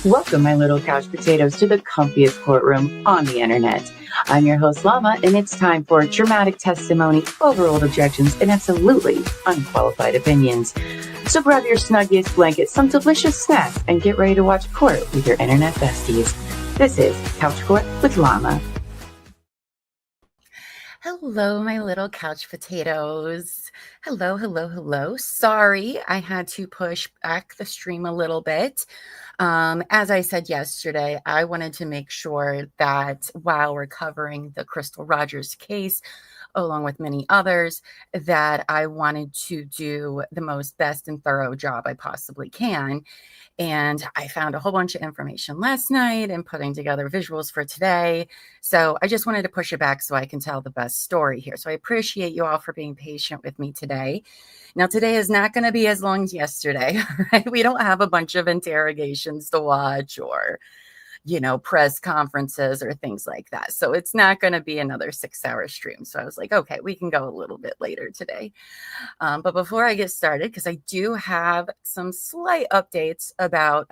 Welcome, my little couch potatoes, to the comfiest courtroom on the internet. I'm your host, Llama, and it's time for dramatic testimony, overruled objections, and absolutely unqualified opinions. So grab your snuggiest blanket, some delicious snacks, and get ready to watch court with your internet besties. This is Couch Court with Llama. Hello, my little couch potatoes. Hello. Sorry, I had to push back the stream a little bit. As I said yesterday, I wanted to make sure that while we're covering the Crystal Rogers case, along with many others, that I wanted to do the most best and thorough job I possibly can. And I found a whole bunch of information last night and putting together visuals for today. So I just wanted to push it back so I can tell the best story here. So I appreciate you all for being patient with me today. Now, today is not going to be as long as yesterday, right? We don't have a bunch of interrogations to watch or, press conferences or things like that. So it's not going to be another 6-hour stream. So I was like, okay, we can go a little bit later today. But before I get started, because I do have some slight updates about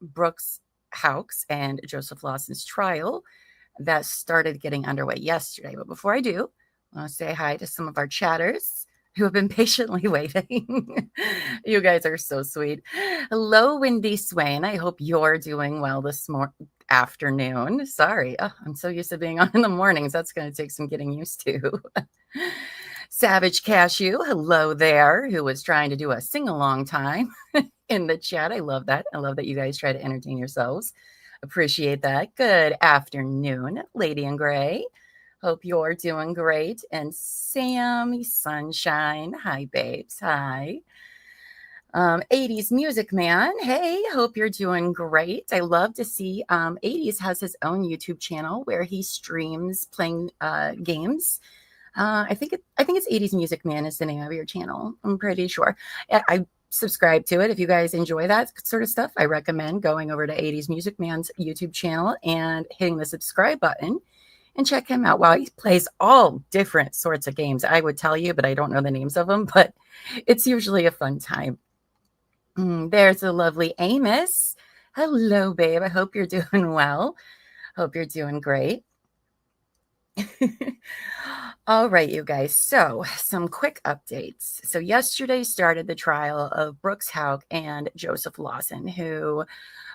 Brooks Houck's and Joseph Lawson's trial that started getting underway yesterday. But before I do, I want to say hi to some of our chatters who have been patiently waiting. You guys are so sweet. Hello, Wendy Swain. I hope you're doing well this afternoon. Sorry. Oh, I'm so used to being on in the mornings. That's going to take some getting used to. Savage Cashew, hello there, who was trying to do a sing-along time in the chat. I love that. I love that you guys try to entertain yourselves. Appreciate that. Good afternoon, Lady in Gray. Hope you're doing great. And Sammy Sunshine. Hi, babes. Hi. 80s Music Man. Hey, hope you're doing great. I love to see 80s has his own YouTube channel where he streams playing games. I think it's 80s Music Man is the name of your channel. I'm pretty sure. I subscribe to it. If you guys enjoy that sort of stuff, I recommend going over to 80s Music Man's YouTube channel and hitting the subscribe button and check him out. Wow, he plays all different sorts of games. I would tell you, but I don't know the names of them, but it's usually a fun time. There's a lovely Amos. Hello, babe. I hope you're doing well. Hope you're doing great. All right, you guys. So some quick updates. So yesterday started the trial of Brooks Houck and Joseph Lawson, who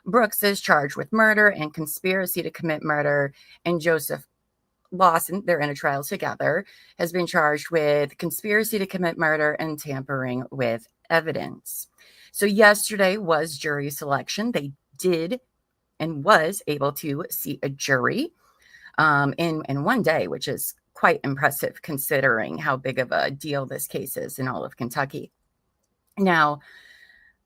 Brooks is charged with murder and conspiracy to commit murder, and Joseph Lawson, they're in a trial together, has been charged with conspiracy to commit murder and tampering with evidence. So yesterday was jury selection. They did and was able to seat a jury in one day, which is quite impressive considering how big of a deal this case is in all of Kentucky. Now,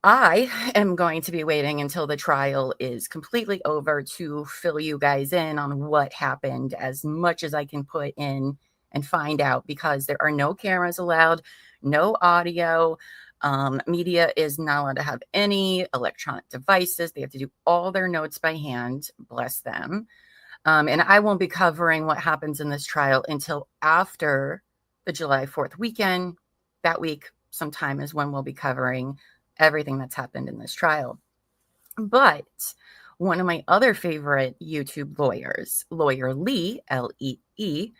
I am going to be waiting until the trial is completely over to fill you guys in on what happened as much as I can put in and find out, because there are no cameras allowed, no audio. Media is not allowed to have any electronic devices. They have to do all their notes by hand. Bless them. And I won't be covering what happens in this trial until after the July 4th weekend. That week sometime is when we'll be covering everything that's happened in this trial. But one of my other favorite YouTube lawyers, Lawyer Lee, L-E-E,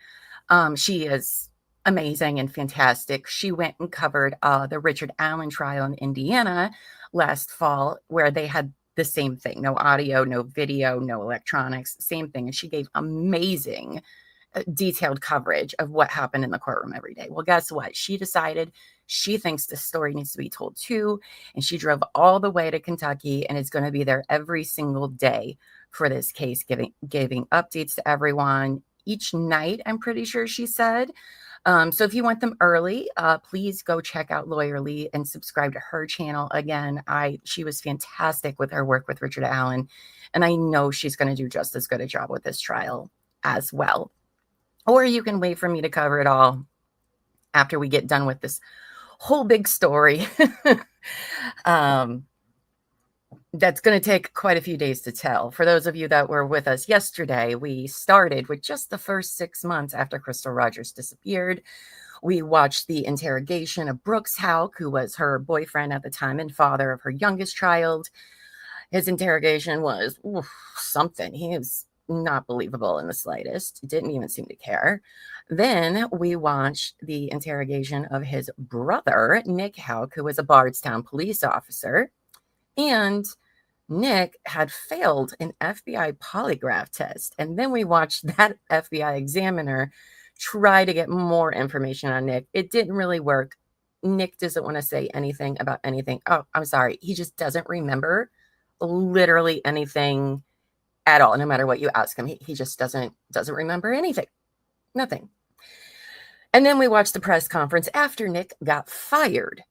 she is amazing and fantastic. She went and covered the Richard Allen trial in Indiana last fall, where they had the same thing. No audio, no video, no electronics, same thing. And she gave amazing detailed coverage of what happened in the courtroom every day. Well, guess what? She decided she thinks the story needs to be told too. And she drove all the way to Kentucky and is going to be there every single day for this case, giving updates to everyone each night, I'm pretty sure she said. So if you want them early, please go check out Lawyer Lee and subscribe to her channel. Again, she was fantastic with her work with Richard Allen, and I know she's going to do just as good a job with this trial as well. Or you can wait for me to cover it all after we get done with this whole big story. That's going to take quite a few days to tell. For those of you that were with us yesterday, we started with just the first 6 months after Crystal Rogers disappeared. We watched the interrogation of Brooks Houck, who was her boyfriend at the time and father of her youngest child. His interrogation was something. He was not believable in the slightest. Didn't even seem to care. Then we watched the interrogation of his brother, Nick Houck, who was a Bardstown police officer. And Nick had failed an FBI polygraph test. And then we watched that FBI examiner try to get more information on Nick. It didn't really work. Nick doesn't want to say anything about anything. Oh, I'm sorry. He just doesn't remember literally anything at all. No matter what you ask him, he just doesn't remember anything. Nothing. And then we watched the press conference after Nick got fired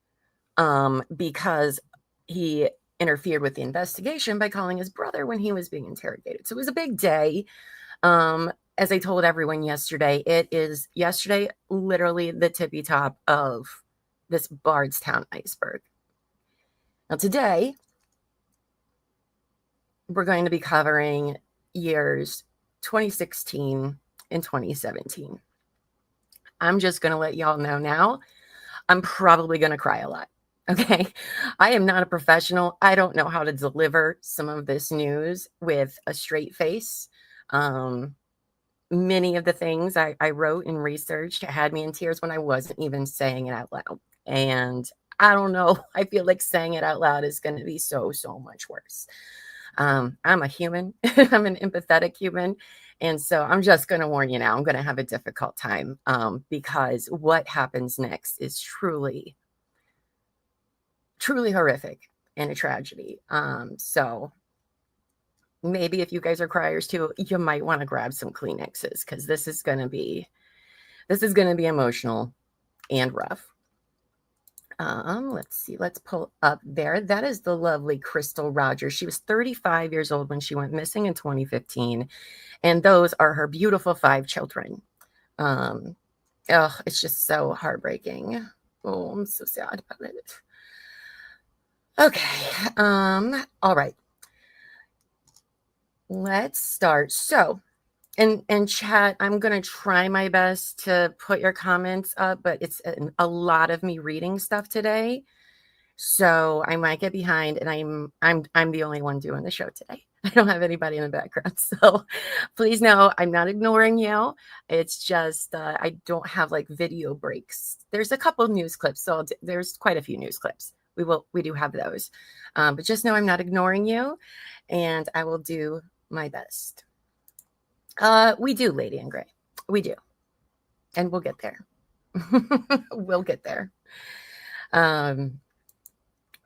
because he interfered with the investigation by calling his brother when he was being interrogated. So it was a big day. As I told everyone yesterday, it is yesterday literally the tippy top of this Bardstown iceberg. Now today, we're going to be covering years 2016 and 2017. I'm just going to let y'all know now, I'm probably going to cry a lot. Okay. I am not a professional. I don't know how to deliver some of this news with a straight face. Many of the things I wrote and researched had me in tears when I wasn't even saying it out loud. And I don't know. I feel like saying it out loud is going to be so much worse. I'm a human. I'm an empathetic human. And so I'm just going to warn you now, I'm going to have a difficult time because what happens next is truly horrific and a tragedy. So maybe if you guys are criers too, you might want to grab some Kleenexes because this is going to be emotional and rough. Let's see. Let's pull up there. That is the lovely Crystal Rogers. She was 35 years old when she went missing in 2015. And those are her beautiful 5 children. It's just so heartbreaking. Oh, I'm so sad about it. Okay. All right. Let's start. So, in chat, I'm going to try my best to put your comments up, but it's a lot of me reading stuff today. So I might get behind, and I'm the only one doing the show today. I don't have anybody in the background. So please know I'm not ignoring you. It's just I don't have like video breaks. There's a couple of news clips. So there's quite a few news clips. We do have those. But just know I'm not ignoring you, and I will do my best. We do, Lady in Gray. We do. And we'll get there. We'll get there.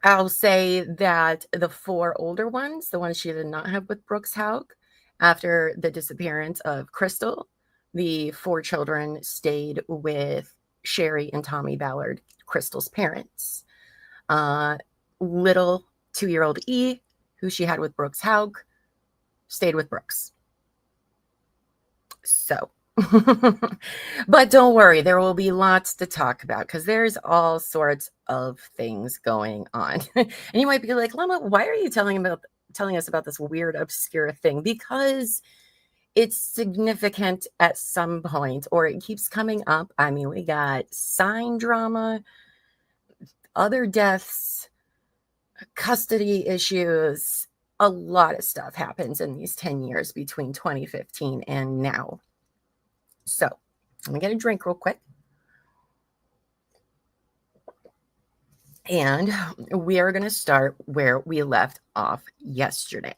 I'll say that the 4 older ones, the ones she did not have with Brooks Houck, after the disappearance of Crystal, the 4 children stayed with Sherry and Tommy Ballard, Crystal's parents. Little 2-year-old E, who she had with Brooks Houck, stayed with Brooks. So, but don't worry, there will be lots to talk about because there's all sorts of things going on. And you might be like, Llama, why are you telling us about this weird, obscure thing? Because it's significant at some point, or it keeps coming up. I mean, we got sign drama, other deaths, custody issues. A lot of stuff happens in these 10 years between 2015 and now. So let me get a drink real quick. And we are going to start where we left off yesterday.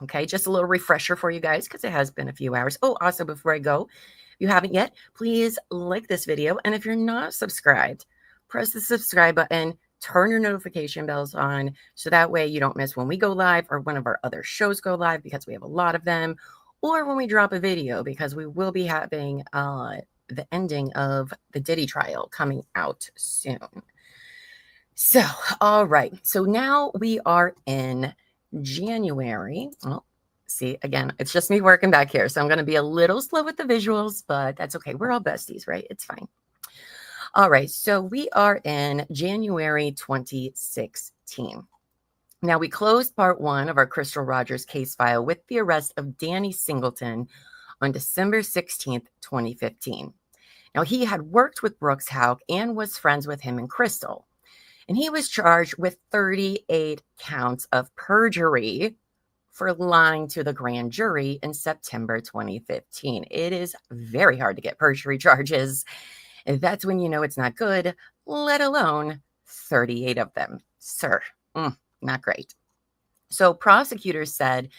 Okay, just a little refresher for you guys because it has been a few hours. Oh, also before I go, if you haven't yet, please like this video. And if you're not subscribed, press the subscribe button. Turn your notification bells on so that way you don't miss when we go live or one of our other shows go live because we have a lot of them, or when we drop a video because we will be having the ending of the Diddy trial coming out soon. So, all right. So now we are in January. Well, see, again, it's just me working back here. So I'm going to be a little slow with the visuals, but that's okay. We're all besties, right? It's fine. All right, so we are in January 2016. Now, we closed part 1 of our Crystal Rogers case file with the arrest of Danny Singleton on December 16th, 2015. Now, he had worked with Brooks Houck and was friends with him and Crystal. And he was charged with 38 counts of perjury for lying to the grand jury in September 2015. It is very hard to get perjury charges. That's when you know it's not good, let alone 38 of them. Sir, not great. So prosecutors said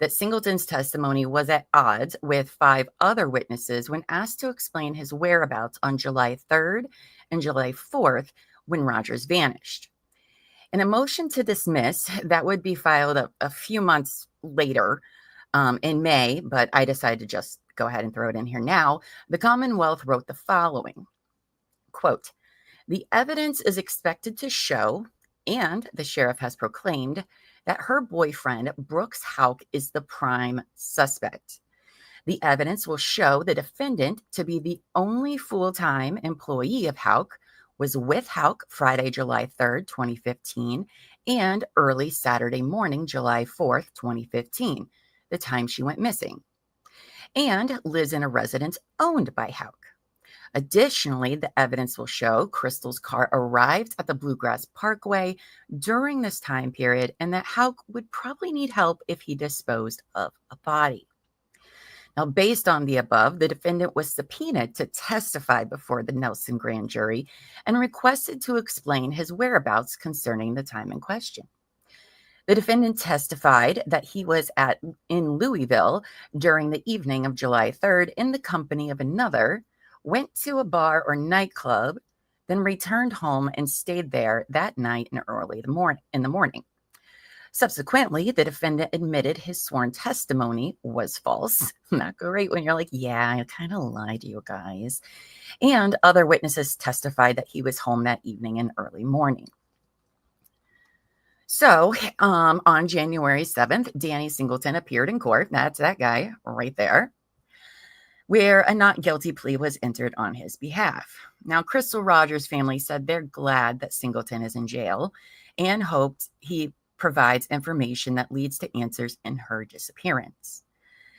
that Singleton's testimony was at odds with 5 other witnesses when asked to explain his whereabouts on July 3rd and July 4th when Rogers vanished. In a motion to dismiss that would be filed a few months later in May, but I decided to just go ahead and throw it in here now, the Commonwealth wrote the following, quote, "The evidence is expected to show, and the sheriff has proclaimed, that her boyfriend, Brooks Houck, is the prime suspect. The evidence will show the defendant to be the only full-time employee of Houck, was with Houck Friday, July 3rd, 2015, and early Saturday morning, July 4th, 2015, the time she went missing, and lives in a residence owned by Houck. Additionally, the evidence will show Crystal's car arrived at the Bluegrass Parkway during this time period and that Houck would probably need help if he disposed of a body." Now, based on the above, the defendant was subpoenaed to testify before the Nelson grand jury and requested to explain his whereabouts concerning the time in question. The defendant testified that he was in Louisville during the evening of July 3rd in the company of another, went to a bar or nightclub, then returned home and stayed there that night and early in the morning. Subsequently, the defendant admitted his sworn testimony was false. Not great when you're like, yeah, I kind of lied to you guys. And other witnesses testified that he was home that evening and early morning. So on January 7th, Danny Singleton appeared in court. That's that guy right there, where a not guilty plea was entered on his behalf. Now, Crystal Rogers' family said they're glad that Singleton is in jail and hoped he provides information that leads to answers in her disappearance.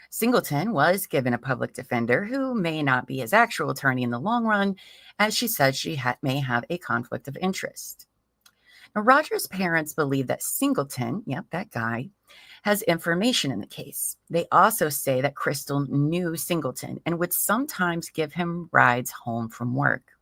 Singleton was given a public defender who may not be his actual attorney in the long run, as she said she may have a conflict of interest. Now, Rogers' parents believe that Singleton, yep, that guy, has information in the case. They also say that Crystal knew Singleton and would sometimes give him rides home from work.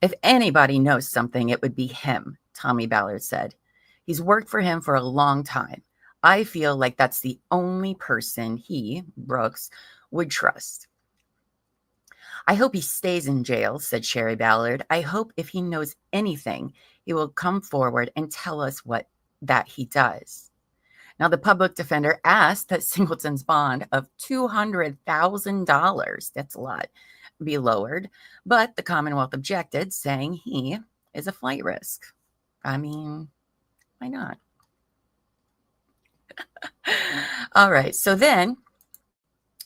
"If anybody knows something, it would be him," Tommy Ballard said. "He's worked for him for a long time. I feel like that's the only person he, Brooks, would trust." "I hope he stays in jail," said Sherry Ballard. "I hope if he knows anything, he will come forward and tell us that he does." Now, the public defender asked that Singleton's bond of $200,000, that's a lot, be lowered, but the Commonwealth objected, saying he is a flight risk. I mean, why not? All right, so then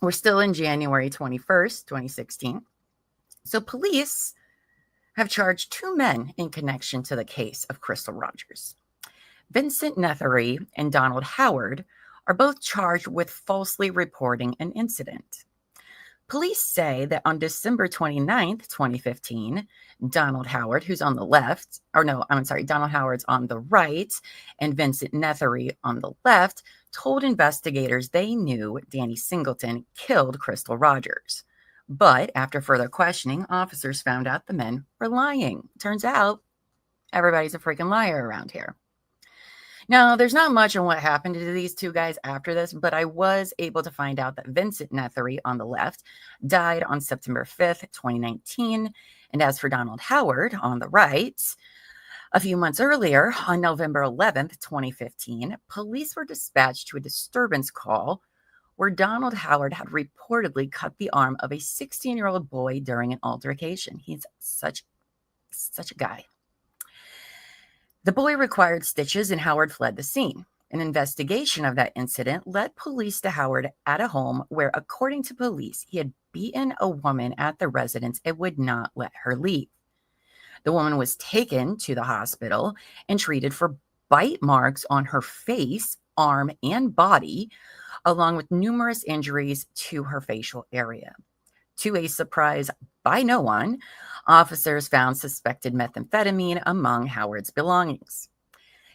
we're still in January 21st, 2016. So police have charged 2 men in connection to the case of Crystal Rogers. Vincent Nethery and Donald Howard are both charged with falsely reporting an incident. Police say that on December 29th, 2015, Donald Howard, who's on the left, Donald Howard's on the right, and Vincent Nethery on the left, told investigators they knew Danny Singleton killed Crystal Rogers. But after further questioning, officers found out the men were lying. Turns out, everybody's a freaking liar around here. Now, there's not much on what happened to these 2 guys after this, but I was able to find out that Vincent Nethery on the left died on September 5th, 2019. And as for Donald Howard on the right, a few months earlier, on November 11th, 2015, police were dispatched to a disturbance call where Donald Howard had reportedly cut the arm of a 16-year-old boy during an altercation. He's such a guy. The boy required stitches and Howard fled the scene. An investigation of that incident led police to Howard at a home where, according to police, he had beaten a woman at the residence and would not let her leave. The woman was taken to the hospital and treated for bite marks on her face, arm, and body, along with numerous injuries to her facial area. To a surprise by no one, officers found suspected methamphetamine among Howard's belongings.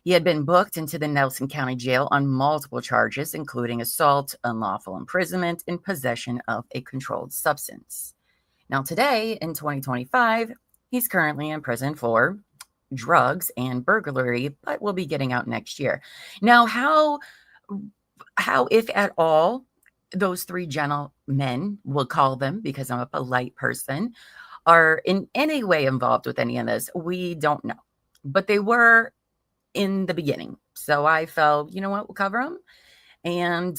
He had been booked into the Nelson County Jail on multiple charges, including assault, unlawful imprisonment, and possession of a controlled substance. Now, today, in 2025, he's currently in prison for drugs and burglary, but will be getting out next year. Now, how, if at all, those three gentlemen, we'll call them because I'm a polite person, are in any way involved with any of this, we don't know. But they were in the beginning. So I felt, you know what, we'll cover them. And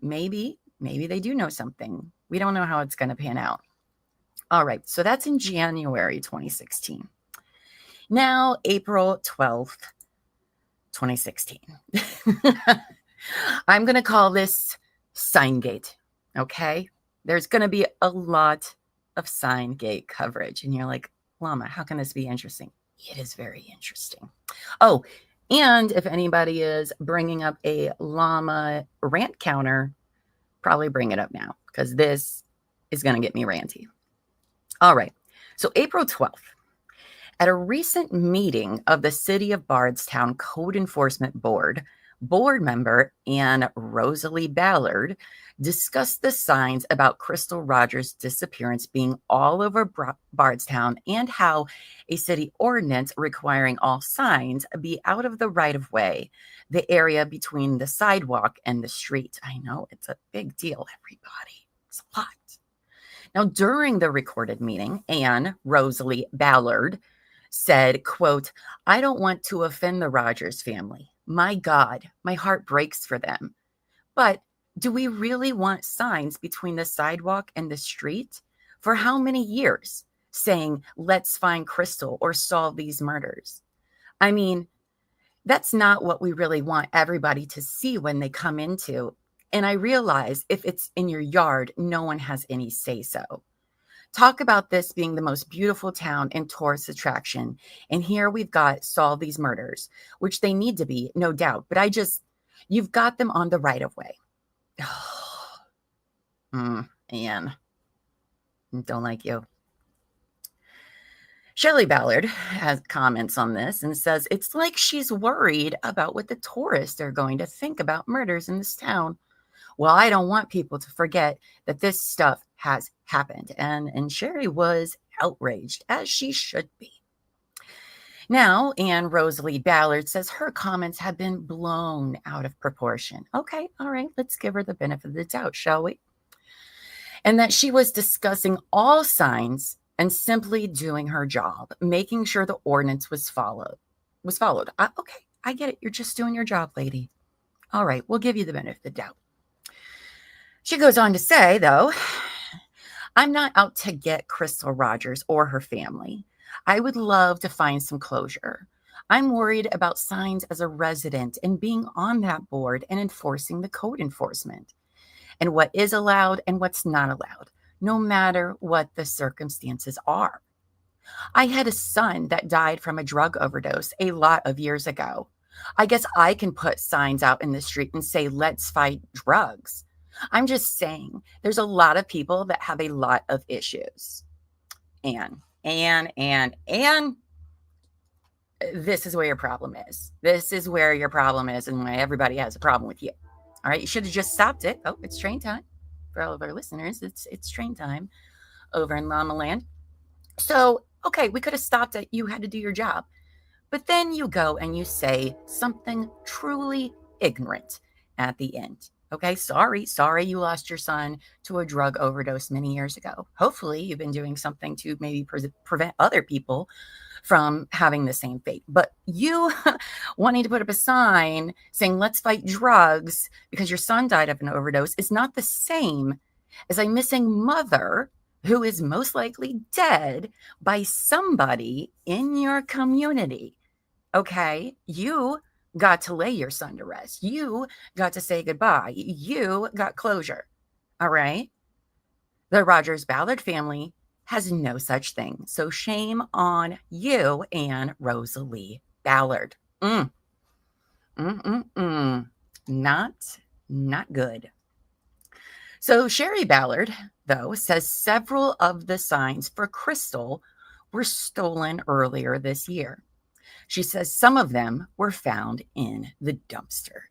maybe they do know something. We don't know how it's going to pan out. All right. So that's in January 2016. Now, April 12th, 2016. I'm going to call this Signgate. Okay. There's going to be a lot of Signgate coverage. And you're like, Llama, how can this be interesting? It is very interesting. Oh, and if anybody is bringing up a Llama rant counter, probably bring it up now because this is going to get me ranty. All right. So April 12th, at a recent meeting of the City of Bardstown Code Enforcement Board member Anne Rosalie Ballard discussed the signs about Crystal Rogers' disappearance being all over Bardstown and how a city ordinance requiring all signs be out of the right-of-way, the area between the sidewalk and the street. I know, it's a big deal, everybody. It's a lot. Now, during the recorded meeting, Anne Rosalie Ballard said, quote, "I don't want to offend the Rogers family. My God, my heart breaks for them. But do we really want signs between the sidewalk and the street? For how many years? Saying, let's find Crystal or solve these murders. I mean, that's not what we really want everybody to see when they come into. And I realize if it's in your yard, no one has any say-so. Talk about this being the most beautiful town and tourist attraction. And here we've got solve these murders, which they need to be, no doubt. But you've got them on the right of way." Anne, don't like you. Shelley Ballard has comments on this and says, "It's like she's worried about what the tourists are going to think about murders in this town. Well, I don't want people to forget that this stuff has happened." And Sherry was outraged, as she should be. Now, Anne Rosalie Ballard says her comments have been blown out of proportion. Okay, all right, let's give her the benefit of the doubt, shall we? And that she was discussing all signs and simply doing her job, making sure the ordinance was followed. Okay, I get it. You're just doing your job, lady. All right, we'll give you the benefit of the doubt. She goes on to say, though, "I'm not out to get Crystal Rogers or her family. I would love to find some closure. I'm worried about signs as a resident and being on that board and enforcing the code enforcement and what is allowed and what's not allowed, no matter what the circumstances are. I had a son that died from a drug overdose a lot of years ago. I guess I can put signs out in the street and say, let's fight drugs. I'm just saying there's a lot of people that have a lot of issues." And this is where your problem is. This is where your problem is and why everybody has a problem with you. All right. You should have just stopped it. Oh, it's train time for all of our listeners. It's train time over in Llama Land. So, okay, we could have stopped it. You had to do your job. But then you go and you say something truly ignorant at the end. Okay, sorry, you lost your son to a drug overdose many years ago. Hopefully, you've been doing something to maybe prevent other people from having the same fate. But you wanting to put up a sign saying, let's fight drugs because your son died of an overdose is not the same as a missing mother who is most likely dead by somebody in your community. Okay, you got to lay your son to rest. You got to say goodbye. You got closure. All right. The Rogers Ballard family has no such thing. So shame on you, Anne Rosalie Ballard. Not good. So Sherry Ballard, though, says several of the signs for Crystal were stolen earlier this year. She says some of them were found in the dumpster.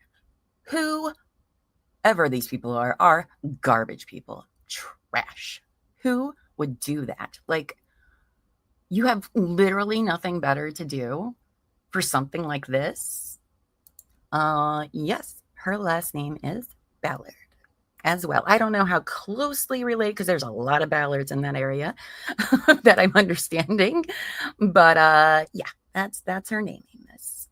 Whoever these people are garbage people. Trash. Who would do that? Like, you have literally nothing better to do for something like this? Yes, her last name is Ballard as well. I don't know how closely related, because there's a lot of Ballards in that area that I'm understanding. But yeah, that's her naming this.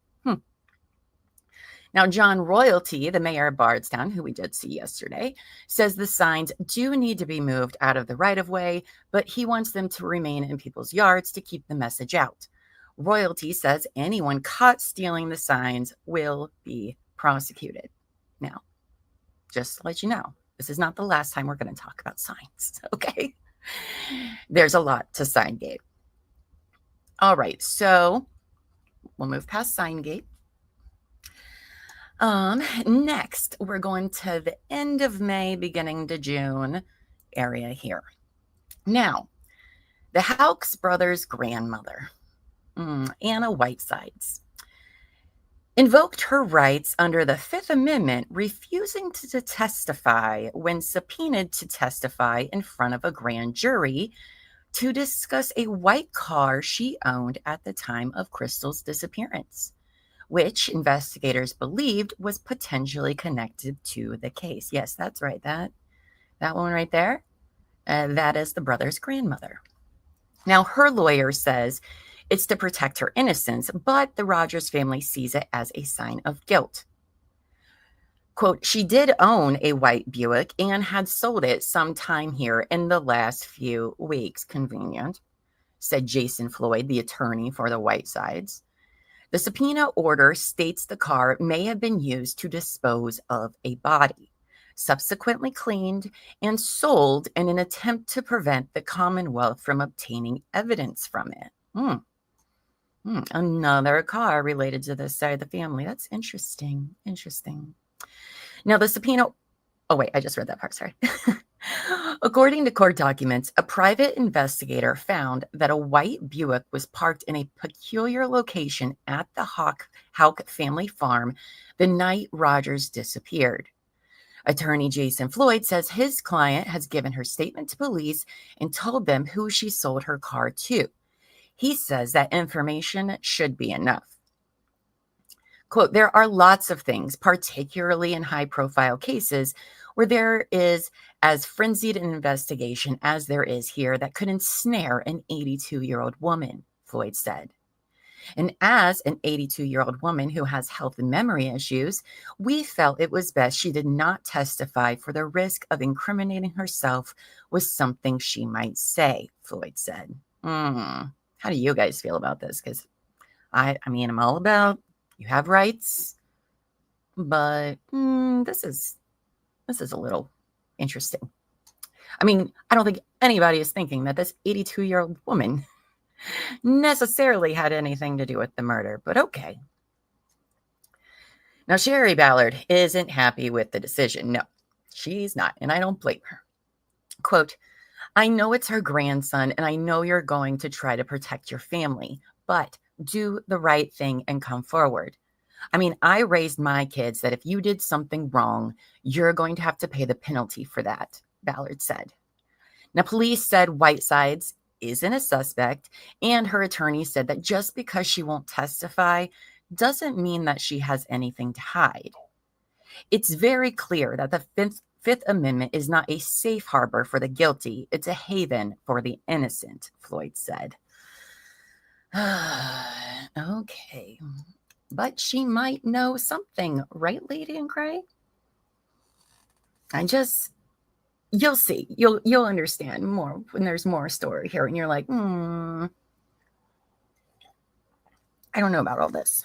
Now, John Royalty, the mayor of Bardstown, who we did see yesterday, says the signs do need to be moved out of the right-of-way, but he wants them to remain in people's yards to keep the message out. Royalty says anyone caught stealing the signs will be prosecuted. Now, just to let you know, this is not the last time we're going to talk about signs, okay? There's a lot to Signgate. All right, so we'll move past Signgate. Next, we're going to the end of May, beginning to June area here. Now, the Houck's brother's grandmother, Anna Whitesides, invoked her rights under the Fifth Amendment, refusing to testify when subpoenaed to testify in front of a grand jury to discuss a white car she owned at the time of Crystal's disappearance, which investigators believed was potentially connected to the case. Yes, that's right. That one right there, that is the brother's grandmother. Now, her lawyer says it's to protect her innocence, but the Rogers family sees it as a sign of guilt. Quote, she did own a white Buick and had sold it sometime here in the last few weeks. Convenient, said Jason Floyd, the attorney for the Whitesides. The subpoena order states the car may have been used to dispose of a body, subsequently cleaned and sold in an attempt to prevent the Commonwealth from obtaining evidence from it. Another car related to this side of the family. That's interesting. Now, the subpoena... Oh, wait, I just read that part. Sorry. According to court documents, a private investigator found that a white Buick was parked in a peculiar location at the Houck family farm the night Rogers disappeared. Attorney Jason Floyd says his client has given her statement to police and told them who she sold her car to. He says that information should be enough. Quote, there are lots of things, particularly in high-profile cases, where there is as frenzied an investigation as there is here that could ensnare an 82-year-old woman, Floyd said. And as an 82-year-old woman who has health and memory issues, we felt it was best she did not testify for the risk of incriminating herself with something she might say, Floyd said. How do you guys feel about this? Because I mean, I'm all about you have rights, but this is a little interesting. I mean, I don't think anybody is thinking that this 82-year-old woman necessarily had anything to do with the murder, but okay. Now, Sherry Ballard isn't happy with the decision. No, she's not, and I don't blame her. Quote, I know it's her grandson, and I know you're going to try to protect your family, but do the right thing and come forward. I mean, I raised my kids that if you did something wrong, you're going to have to pay the penalty for that, Ballard said. Now, police said Whitesides isn't a suspect, and her attorney said that just because she won't testify doesn't mean that she has anything to hide. It's very clear that the Fifth Amendment is not a safe harbor for the guilty. It's a haven for the innocent, Floyd said. Okay. But she might know something, right, Lady in Gray? You'll see. You'll understand more when there's more story here. And you're like, I don't know about all this.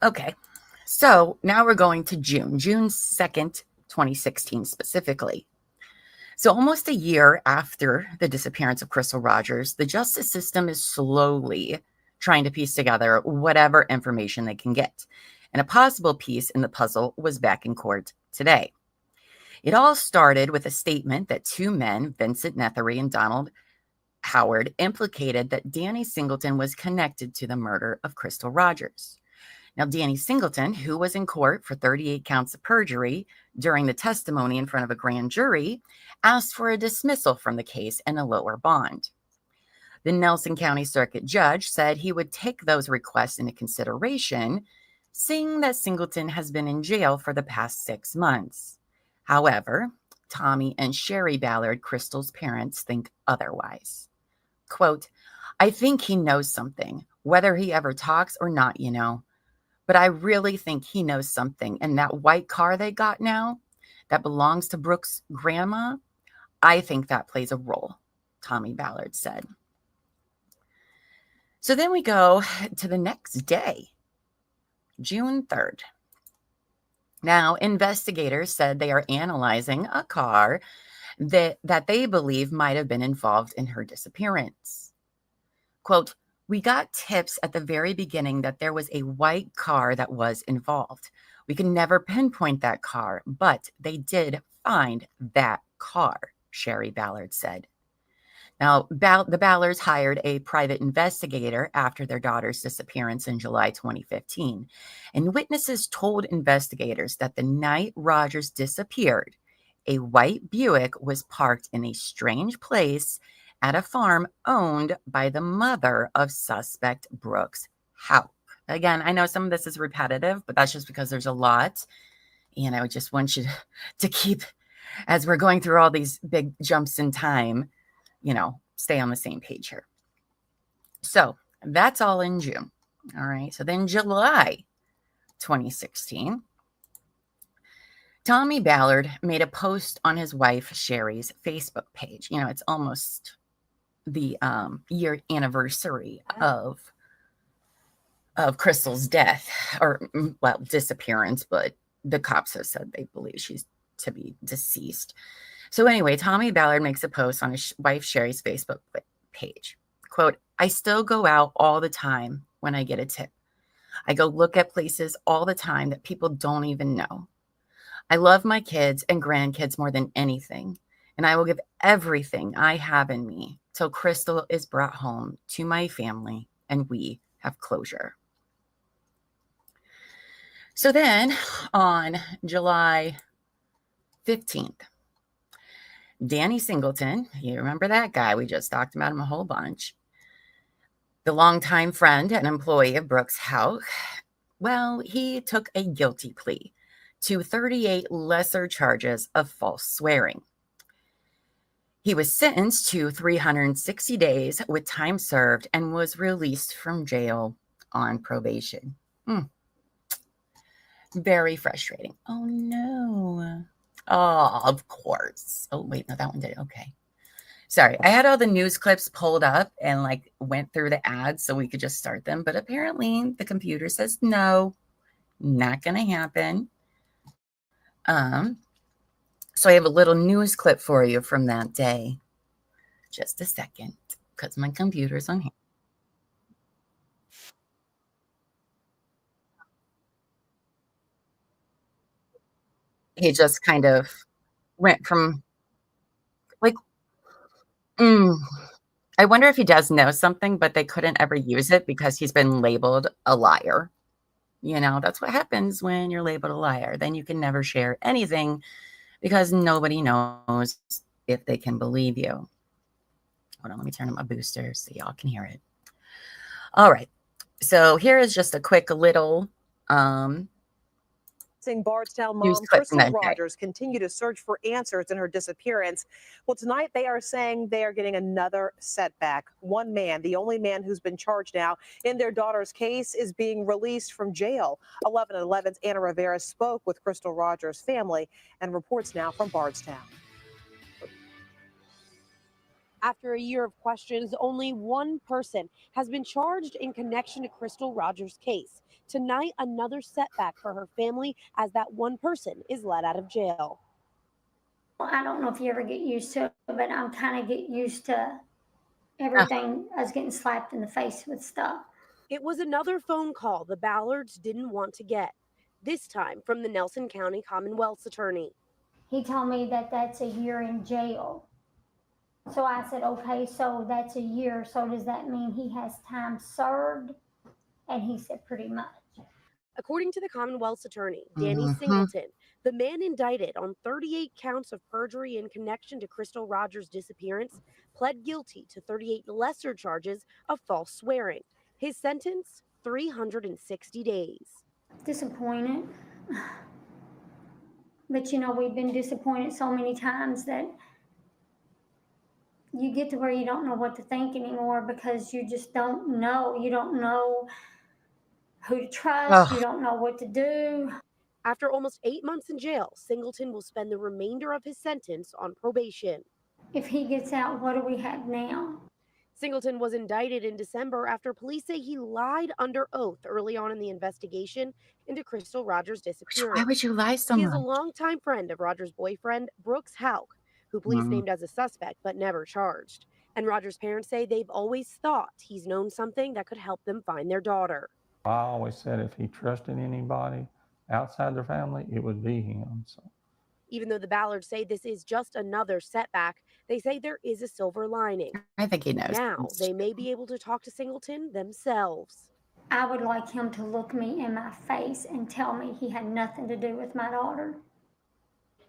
Okay. So now we're going to June 2nd, 2016 specifically. So almost a year after the disappearance of Crystal Rogers, the justice system is slowly trying to piece together whatever information they can get. And a possible piece in the puzzle was back in court today. It all started with a statement that two men, Vincent Nethery and Donald Howard, implicated that Danny Singleton was connected to the murder of Crystal Rogers. Now, Danny Singleton, who was in court for 38 counts of perjury during the testimony in front of a grand jury, asked for a dismissal from the case and a lower bond. The Nelson County Circuit Judge said he would take those requests into consideration, seeing that Singleton has been in jail for the past 6 months. However, Tommy and Sherry Ballard, Crystal's parents, think otherwise. Quote, I think he knows something, whether he ever talks or not, But I really think he knows something. And that white car they got now that belongs to Brooke's grandma, I think that plays a role, Tommy Ballard said. So then we go to the next day, June 3rd. Now, investigators said they are analyzing a car that they believe might have been involved in her disappearance. Quote, we got tips at the very beginning that there was a white car that was involved. We could never pinpoint that car, but they did find that car, Sherry Ballard said. Now, the Ballards hired a private investigator after their daughter's disappearance in July 2015, and witnesses told investigators that the night Rogers disappeared, a white Buick was parked in a strange place at a farm owned by the mother of suspect Brooks Houck. Again, I know some of this is repetitive, but that's just because there's a lot. And I just want you to keep, as we're going through all these big jumps in time, stay on the same page here. So that's all in June. All right. So then July 2016, Tommy Ballard made a post on his wife Sherry's Facebook page. It's almost the year anniversary of Crystal's death, or disappearance, but the cops have said they believe she's to be deceased. So anyway, Tommy Ballard makes a post on his wife Sherry's Facebook page. Quote, I still go out all the time when I get a tip. I go look at places all the time that people don't even know. I love my kids and grandkids more than anything, and I will give everything I have in me till Crystal is brought home to my family and we have closure. So then on July 15th, Danny Singleton, you remember that guy? We just talked about him a whole bunch. The longtime friend and employee of Brooks Houck, well, he took a guilty plea to 38 lesser charges of false swearing. He was sentenced to 360 days with time served and was released from jail on probation. Very frustrating. Oh, no. Oh, of course. Oh, wait, no, that one did. Okay. Sorry. I had all the news clips pulled up and went through the ads so we could just start them. But apparently the computer says, no, not going to happen. So I have a little news clip for you from that day. Just a second, because my computer's on here. He just kind of went from I wonder if he does know something, but they couldn't ever use it because he's been labeled a liar. That's what happens when you're labeled a liar. Then you can never share anything because nobody knows if they can believe you. Hold on, let me turn on my booster so y'all can hear it. All right. So here is just a quick little Bardstown mom Crystal Rogers continue to search for answers in her disappearance. Well, tonight they are saying they are getting another setback. One man, the only man who's been charged now in their daughter's case, is being released from jail. 11/11's Anna Rivera spoke with Crystal Rogers' family and reports now from Bardstown. After a year of questions, only one person has been charged in connection to Crystal Rogers' case. Tonight, another setback for her family as that one person is let out of jail. I don't know if you ever get used to it, but I'm kind of get used to everything. I was getting slapped in the face with stuff. It was another phone call the Ballards didn't want to get. this time from the Nelson County Commonwealth's attorney. He told me that that's a year in jail. So I said, okay, so that's a year. So does that mean he has time served? And he said, pretty much. According to the Commonwealth's attorney, Danny Singleton, the man indicted on 38 counts of perjury in connection to Crystal Rogers' disappearance, pled guilty to 38 lesser charges of false swearing. His sentence, 360 days. Disappointed. But we've been disappointed so many times that you get to where you don't know what to think anymore because you just don't know. You don't know who to trust. You don't know what to do. After almost 8 months in jail, Singleton will spend the remainder of his sentence on probation. If he gets out, what do we have now? Singleton was indicted in December after police say he lied under oath early on in the investigation into Crystal Rogers' disappearance. Why would you lie so He much? is a longtime friend of Rogers' boyfriend, Brooks Houck, who police named as a suspect but never charged. And Rogers' parents say they've always thought he's known something that could help them find their daughter. I always said if he trusted anybody outside their family, it would be him. So. Even though the Ballards say this is just another setback, they say there is a silver lining. I think he knows. Now they may be able to talk to Singleton themselves. I would like him to look me in my face and tell me he had nothing to do with my daughter.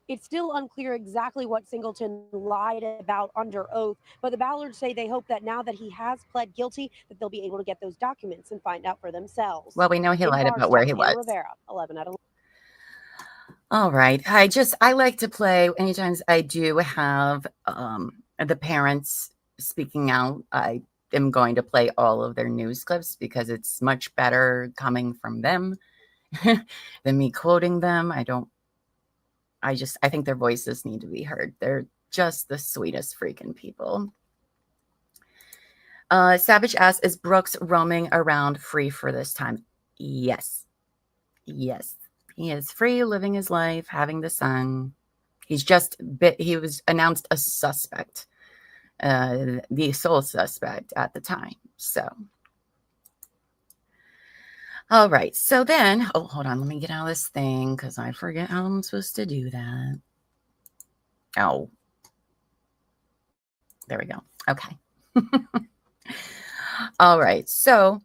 It's still unclear exactly what Singleton lied about under oath, but the Ballards say they hope that now that he has pled guilty, that they'll be able to get those documents and find out for themselves. Well, we know he lied about where he was. Rivera, 11 out of 11. All right. I like to play anytime I do have the parents speaking out. I am going to play all of their news clips because it's much better coming from them than me quoting them. I think their voices need to be heard. They're just the sweetest freaking people. Savage asks, is Brooks roaming around free for this time? Yes. Yes. He is free, living his life, having the son. He was announced a suspect, the sole suspect at the time. So, all right. So then, hold on. Let me get out of this thing because I forget how I'm supposed to do that. Oh, there we go. Okay. All right. So,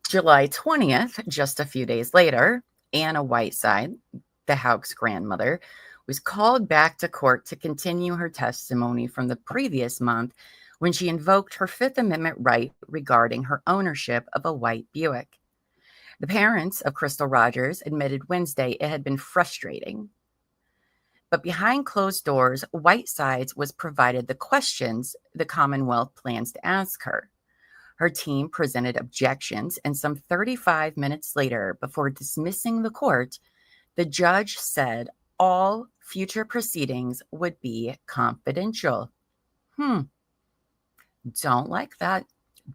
July 20th, just a few days later, Anna Whiteside, the Houck's grandmother, was called back to court to continue her testimony from the previous month when she invoked her Fifth Amendment right regarding her ownership of a white Buick. The parents of Crystal Rogers admitted Wednesday it had been frustrating. But behind closed doors, Whitesides was provided the questions the Commonwealth plans to ask her. Her team presented objections, and some 35 minutes later, before dismissing the court, the judge said all future proceedings would be confidential. Don't like that.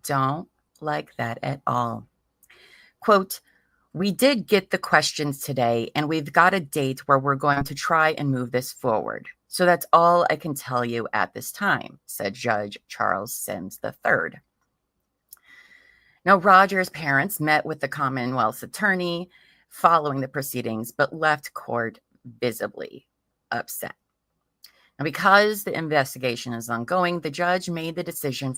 Don't like that at all. Quote, we did get the questions today, and we've got a date where we're going to try and move this forward. So that's all I can tell you at this time, said Judge Charles Sims III. Now, Rogers' parents met with the Commonwealth's attorney following the proceedings, but left court visibly upset. Now, because the investigation is ongoing, the judge made the decision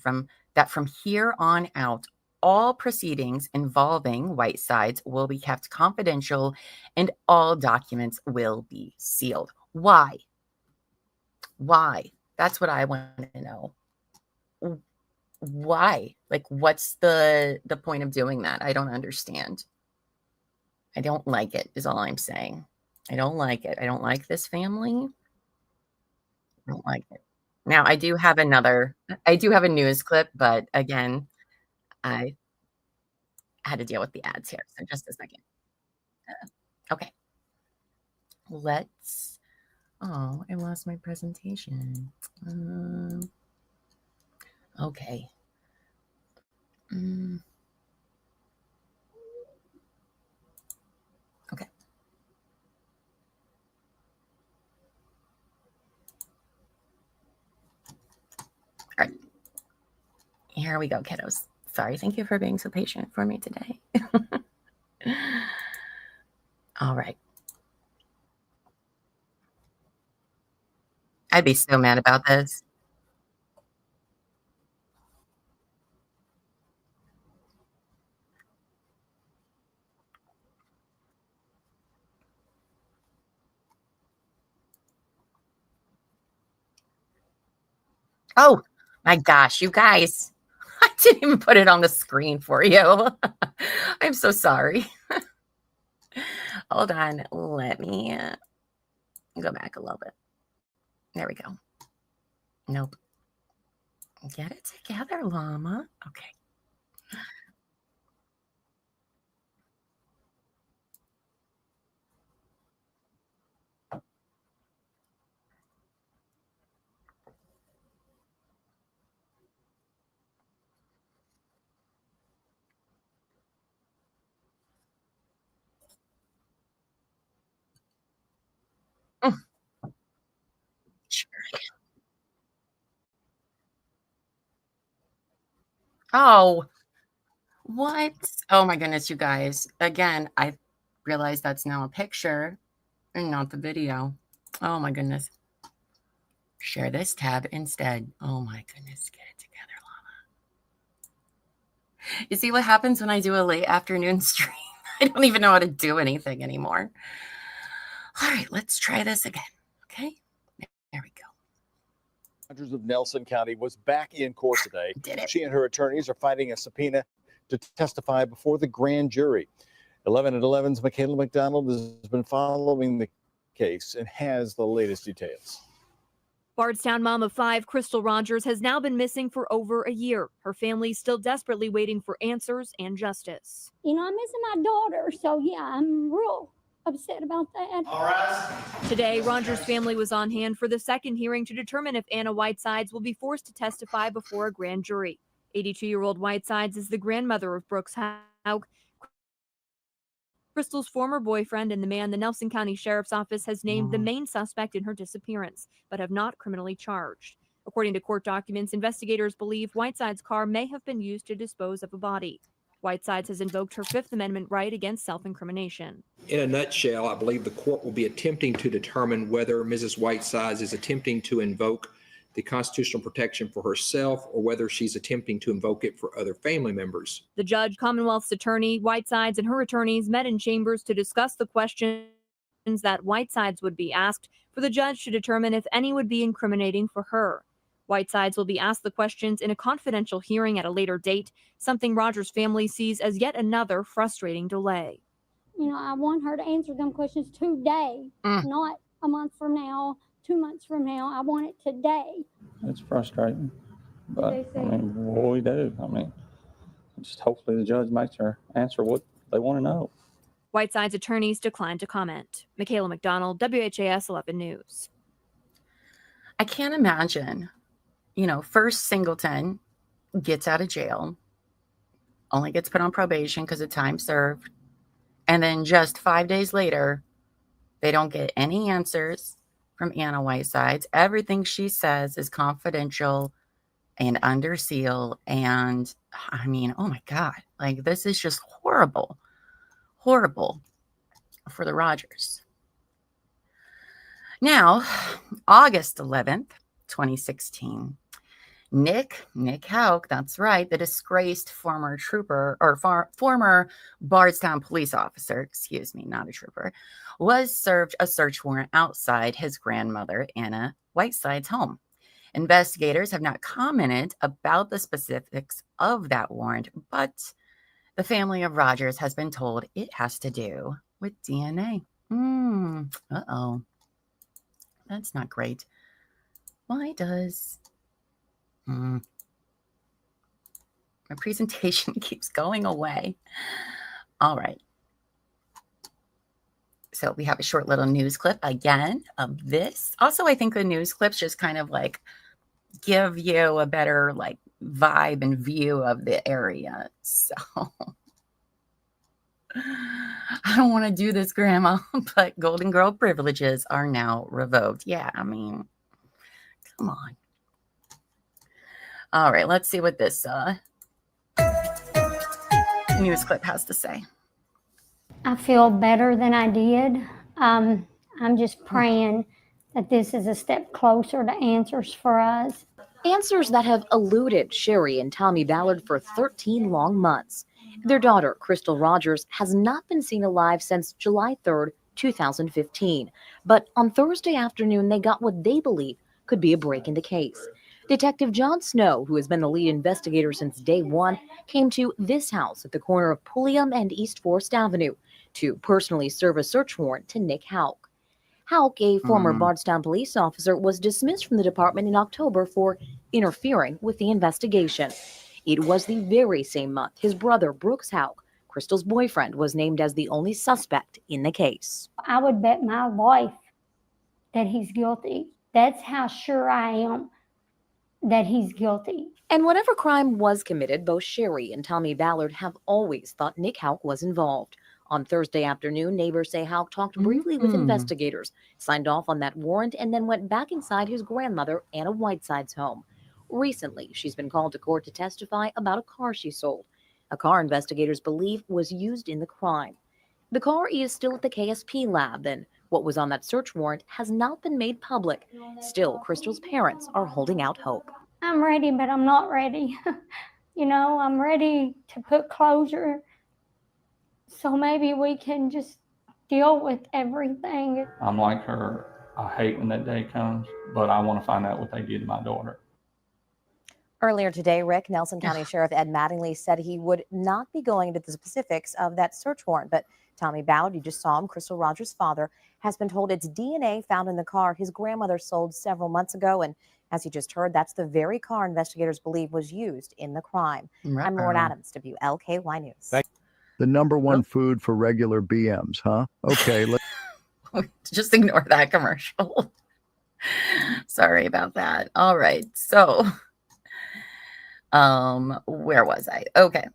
that from here on out, all proceedings involving Whitesides will be kept confidential and all documents will be sealed. Why? Why? That's what I want to know. Why? Like, what's the point of doing that? I don't understand. I don't like it, is all I'm saying. I don't like it. I don't like this family. I don't like it. Now, I do have a news clip, but again, I had to deal with the ads here. So just a second. Okay. I lost my presentation. Okay. Okay. All right. Here we go, kiddos. Sorry. Thank you for being so patient for me today. All right. I'd be so mad about this. Oh my gosh, you guys. I didn't even put it on the screen for you. I'm so sorry. Hold on. Let me go back a little bit. There we go. Nope. Get it together, Llama. Okay. Mm, sure. Oh, what? Oh my goodness, you guys. Again, I realized that's now a picture and not the video. Oh my goodness. Share this tab instead. Oh my goodness. Get it together, Llama. You see what happens when I do a late afternoon stream? I don't even know how to do anything anymore. All right, let's try this again. Okay. There we go. Rogers of Nelson County was back in court today. Did it. She and her attorneys are fighting a subpoena to testify before the grand jury. 11 at 11's Michaela McDonald has been following the case and has the latest details. Bardstown mom of 5, Crystal Rogers, has now been missing for over a year. Her family's still desperately waiting for answers and justice. You know, I'm missing my daughter, so yeah, I'm real upset about that. All right. Today, Rogers' family was on hand for the second hearing to determine if Anna Whitesides will be forced to testify before a grand jury. 82-year-old Whitesides is the grandmother of Brooks Houck, Crystal's former boyfriend, and the man the Nelson County Sheriff's Office has named the main suspect in her disappearance, but have not criminally charged. According to court documents, investigators believe Whitesides' car may have been used to dispose of a body. Whitesides has invoked her Fifth Amendment right against self-incrimination. In a nutshell, I believe the court will be attempting to determine whether Mrs. Whitesides is attempting to invoke the constitutional protection for herself or whether she's attempting to invoke it for other family members. The judge, Commonwealth's attorney, Whitesides, and her attorneys met in chambers to discuss the questions that Whitesides would be asked for the judge to determine if any would be incriminating for her. Whitesides will be asked the questions in a confidential hearing at a later date, something Rogers' family sees as yet another frustrating delay. You know, I want her to answer them questions today, not a month from now, 2 months from now. I want it today. It's frustrating, but I mean, what do we do? I mean, just hopefully the judge makes her answer what they want to know. Whitesides' attorneys declined to comment. Michaela McDonald, WHAS 11 News. I can't imagine, you know, first Singleton gets out of jail, only gets put on probation because of time served, and then just 5 days later, they don't get any answers from Anna Whitesides. Everything she says is confidential and under seal. And I mean, oh my God, like this is just horrible, horrible for the Rogers. Now, August 11th, 2016, Nick Houck, that's right, the disgraced former trooper or former Bardstown police officer, excuse me, not a trooper, was served a search warrant outside his grandmother, Anna Whitesides' home. Investigators have not commented about the specifics of that warrant, but the family of Rogers has been told it has to do with DNA. Uh-oh. That's not great. Why does... my presentation keeps going away. All right. So we have a short little news clip again of this. Also, I think the news clips just kind of like give you a better like vibe and view of the area. So I don't want to do this, Grandma, but Golden Girl privileges are now revoked. Yeah, I mean, come on. All right, let's see what this news clip has to say. I feel better than I did. I'm just praying that this is a step closer to answers for us. Answers that have eluded Sherry and Tommy Ballard for 13 long months. Their daughter, Crystal Rogers, has not been seen alive since July 3rd, 2015. But on Thursday afternoon, they got what they believe could be a break in the case. Detective John Snow, who has been the lead investigator since day one, came to this house at the corner of Pulliam and East Forest Avenue to personally serve a search warrant to Nick Houck. Houck, a former Bardstown police officer, was dismissed from the department in October for interfering with the investigation. It was the very same month his brother, Brooks Houck, Crystal's boyfriend, was named as the only suspect in the case. I would bet my life that he's guilty. That's how sure I am that he's guilty. And whatever crime was committed, both Sherry and Tommy Ballard have always thought Nick Houck was involved. On Thursday afternoon, neighbors say Houck talked briefly with investigators, signed off on that warrant, and then went back inside his grandmother, Anna Whiteside's home. Recently, she's been called to court to testify about a car she sold, a car investigators believe was used in the crime. The car is still at the KSP lab, and what was on that search warrant has not been made public. Still, Crystal's parents are holding out hope. I'm ready, but I'm not ready. I'm ready to put closure. So maybe we can just deal with everything. I'm like her. I hate when that day comes, but I want to find out what they did to my daughter. Earlier today, Rick, Nelson County Sheriff Ed Mattingly, said he would not be going into the specifics of that search warrant. But Tommy Ballard, you just saw him, Crystal Rogers' father, has been told it's DNA found in the car his grandmother sold several months ago. And as you just heard, that's the very car investigators believe was used in the crime. I'm Lauren Adams, WLKY News. The number one food for regular BMs, huh? Okay. Just ignore that commercial. Sorry about that. All right. So, where was I? Okay.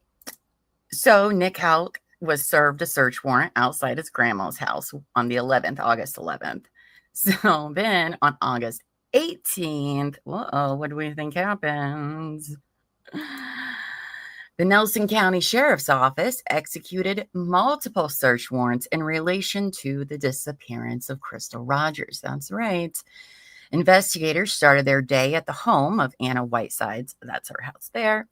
So Nick Houck was served a search warrant outside his grandma's house on the 11th, August 11th. So then on August 18th, what do we think happens? The Nelson County Sheriff's Office executed multiple search warrants in relation to the disappearance of Crystal Rogers. That's right. Investigators started their day at the home of Anna Whiteside's, that's her house there,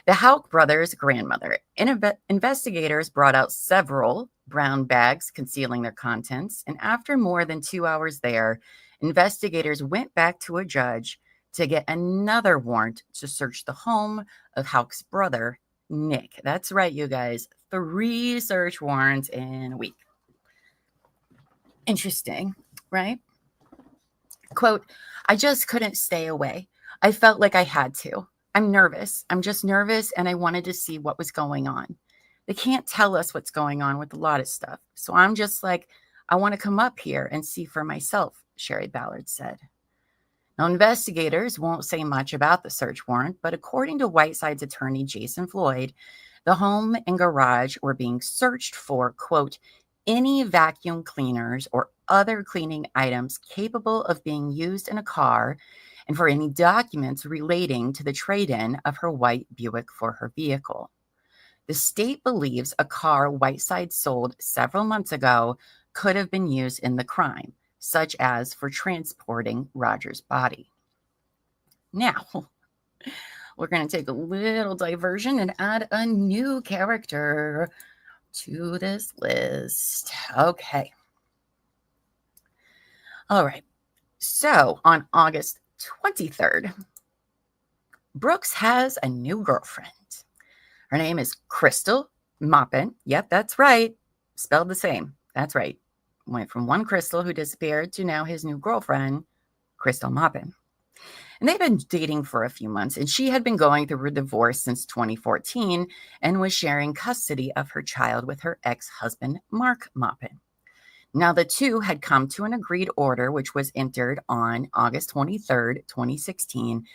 the Houck brothers' grandmother. Investigators brought out several brown bags concealing their contents, and after more than 2 hours there, investigators went back to a judge to get another warrant to search the home of Houck's brother, Nick. That's right, you guys. 3 search warrants in a week. Interesting, right? Quote, I just couldn't stay away. I felt like I had to. I'm nervous. I'm just nervous, and I wanted to see what was going on. They can't tell us what's going on with a lot of stuff. So I'm just like, I want to come up here and see for myself, Sherry Ballard said. Now, investigators won't say much about the search warrant, but according to Whiteside's attorney, Jason Floyd, the home and garage were being searched for, quote, any vacuum cleaners or other cleaning items capable of being used in a car, and for any documents relating to the trade-in of her white Buick for her vehicle. The state believes a car Whiteside sold several months ago could have been used in the crime, such as for transporting Rogers' body. Now, we're going to take a little diversion and add a new character to this list. Okay. All right. So on August 23rd, Brooks has a new girlfriend. Her name is Crystal Maupin. Yep, that's right. Spelled the same. That's right. Went from one Crystal who disappeared to now his new girlfriend, Crystal Maupin. And they've been dating for a few months, and she had been going through a divorce since 2014 and was sharing custody of her child with her ex-husband, Mark Maupin. Now, the two had come to an agreed order, which was entered on August 23rd, 2016,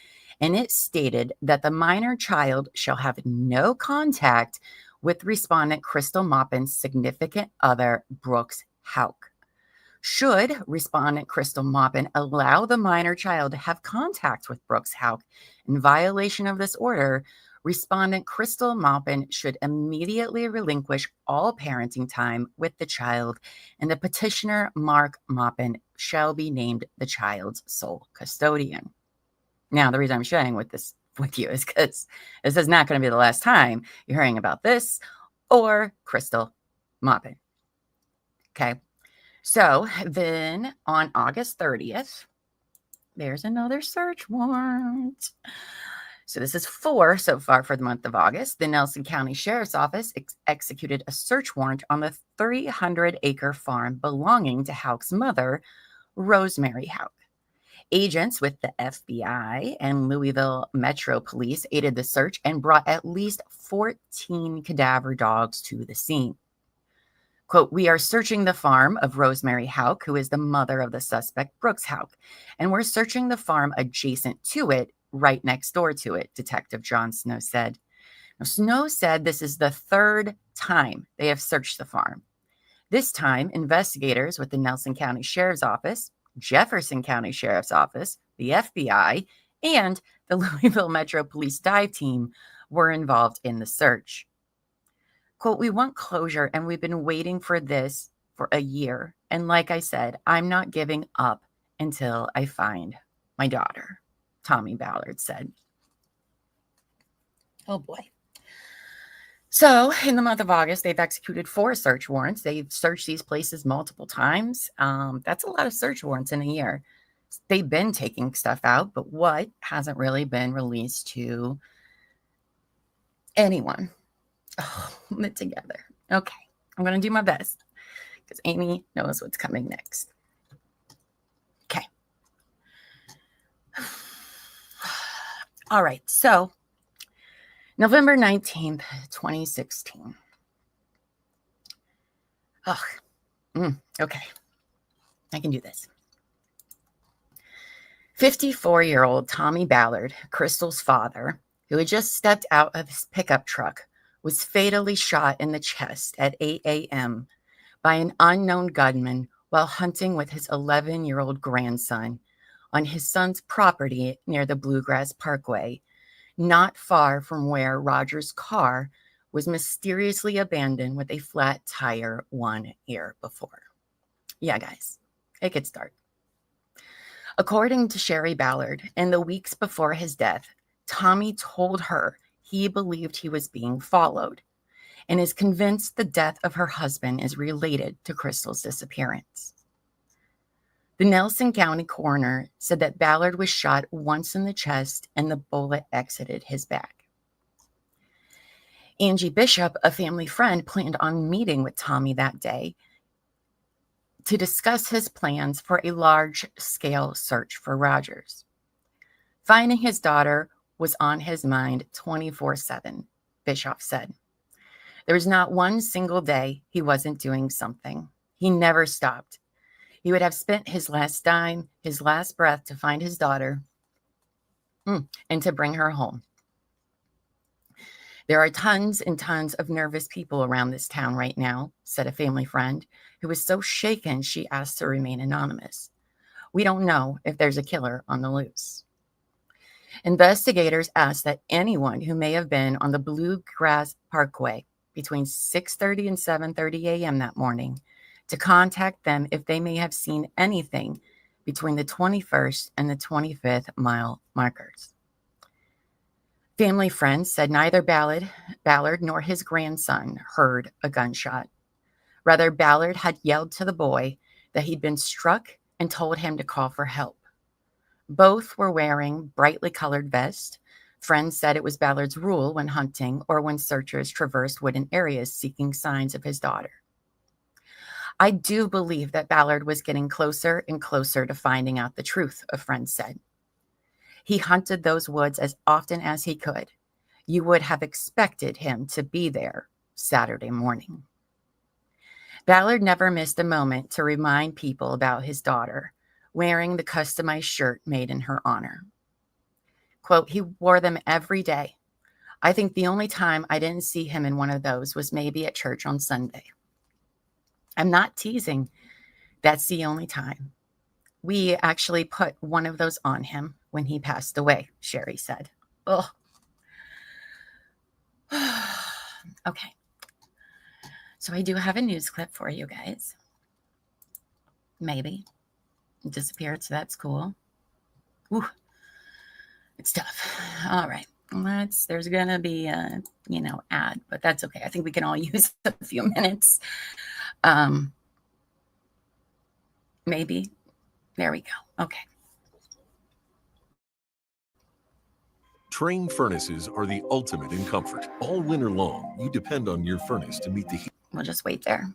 and it stated that the minor child shall have no contact with respondent Crystal Maupin's significant other, Brooks Houck. Should respondent Crystal Maupin allow the minor child to have contact with Brooks Houck in violation of this order, Respondent Crystal Maupin should immediately relinquish all parenting time with the child, and the petitioner, Mark Maupin, shall be named the child's sole custodian. Now, the reason I'm sharing this with you is because this is not going to be the last time you're hearing about this or Crystal Maupin. Okay. So then on August 30th, there's another search warrant. So this is 4 so far for the month of August. The Nelson County Sheriff's Office executed a search warrant on the 300-acre farm belonging to Houck's mother, Rosemary Houck. Agents with the FBI and Louisville Metro Police aided the search and brought at least 14 cadaver dogs to the scene. Quote, "We are searching the farm of Rosemary Houck, who is the mother of the suspect, Brooks Houck, and we're searching the farm adjacent to it, right next door to it," Detective John Snow said. Now, Snow said this is the 3rd time they have searched the farm. This time, investigators with the Nelson County Sheriff's Office, Jefferson County Sheriff's Office, the FBI, and the Louisville Metro Police dive team were involved in the search. Quote, "We want closure, and we've been waiting for this for a year. And like I said, I'm not giving up until I find my daughter," Tommy Ballard said. Oh, boy. So in the month of August, they've executed 4 search warrants. They've searched these places multiple times. That's a lot of search warrants in a year. They've been taking stuff out, but what hasn't really been released to anyone? Oh, it together. Okay, I'm going to do my best because Amy knows what's coming next. Okay. All right, so November 19th, 2016. Okay, I can do this. 54-year-old Tommy Ballard, Crystal's father, who had just stepped out of his pickup truck, was fatally shot in the chest at 8 a.m. by an unknown gunman while hunting with his 11-year-old grandson on his son's property near the Bluegrass Parkway, not far from where Roger's car was mysteriously abandoned with a flat tire 1 year before. Yeah, guys, it gets dark. According to Sherry Ballard, in the weeks before his death, Tommy told her he believed he was being followed and is convinced the death of her husband is related to Crystal's disappearance. The Nelson County coroner said that Ballard was shot once in the chest and the bullet exited his back. Angie Bishop, a family friend, planned on meeting with Tommy that day to discuss his plans for a large-scale search for Rogers. Finding his daughter was on his mind 24/7, Bishop said. There was not one single day he wasn't doing something. He never stopped. He would have spent his last dime, his last breath to find his daughter and to bring her home. There are tons and tons of nervous people around this town right now, said a family friend who was so shaken she asked to remain anonymous. We don't know if there's a killer on the loose. Investigators asked that anyone who may have been on the Bluegrass Parkway between 6:30 and 7:30 a.m. that morning to contact them if they may have seen anything between the 21st and the 25th mile markers. Family friends said neither Ballard nor his grandson heard a gunshot. Rather, Ballard had yelled to the boy that he'd been struck and told him to call for help. Both were wearing brightly colored vests. Friends said it was Ballard's rule when hunting or when searchers traversed wooded areas seeking signs of his daughter. I do believe that Ballard was getting closer and closer to finding out the truth, a friend said. He hunted those woods as often as he could. You would have expected him to be there Saturday morning. Ballard never missed a moment to remind people about his daughter, wearing the customized shirt made in her honor. Quote, he wore them every day. I think the only time I didn't see him in one of those was maybe at church on Sunday. I'm not teasing. That's the only time. We actually put one of those on him when he passed away, Sherry said. Oh, Okay. So I do have a news clip for you guys. Maybe. Disappeared, so that's cool. Woo. It's tough. All right. There's going to be a, ad, but that's okay. I think we can all use a few minutes. Maybe. There we go. Okay. Train furnaces are the ultimate in comfort. All winter long, you depend on your furnace to meet the heat. We'll just wait there.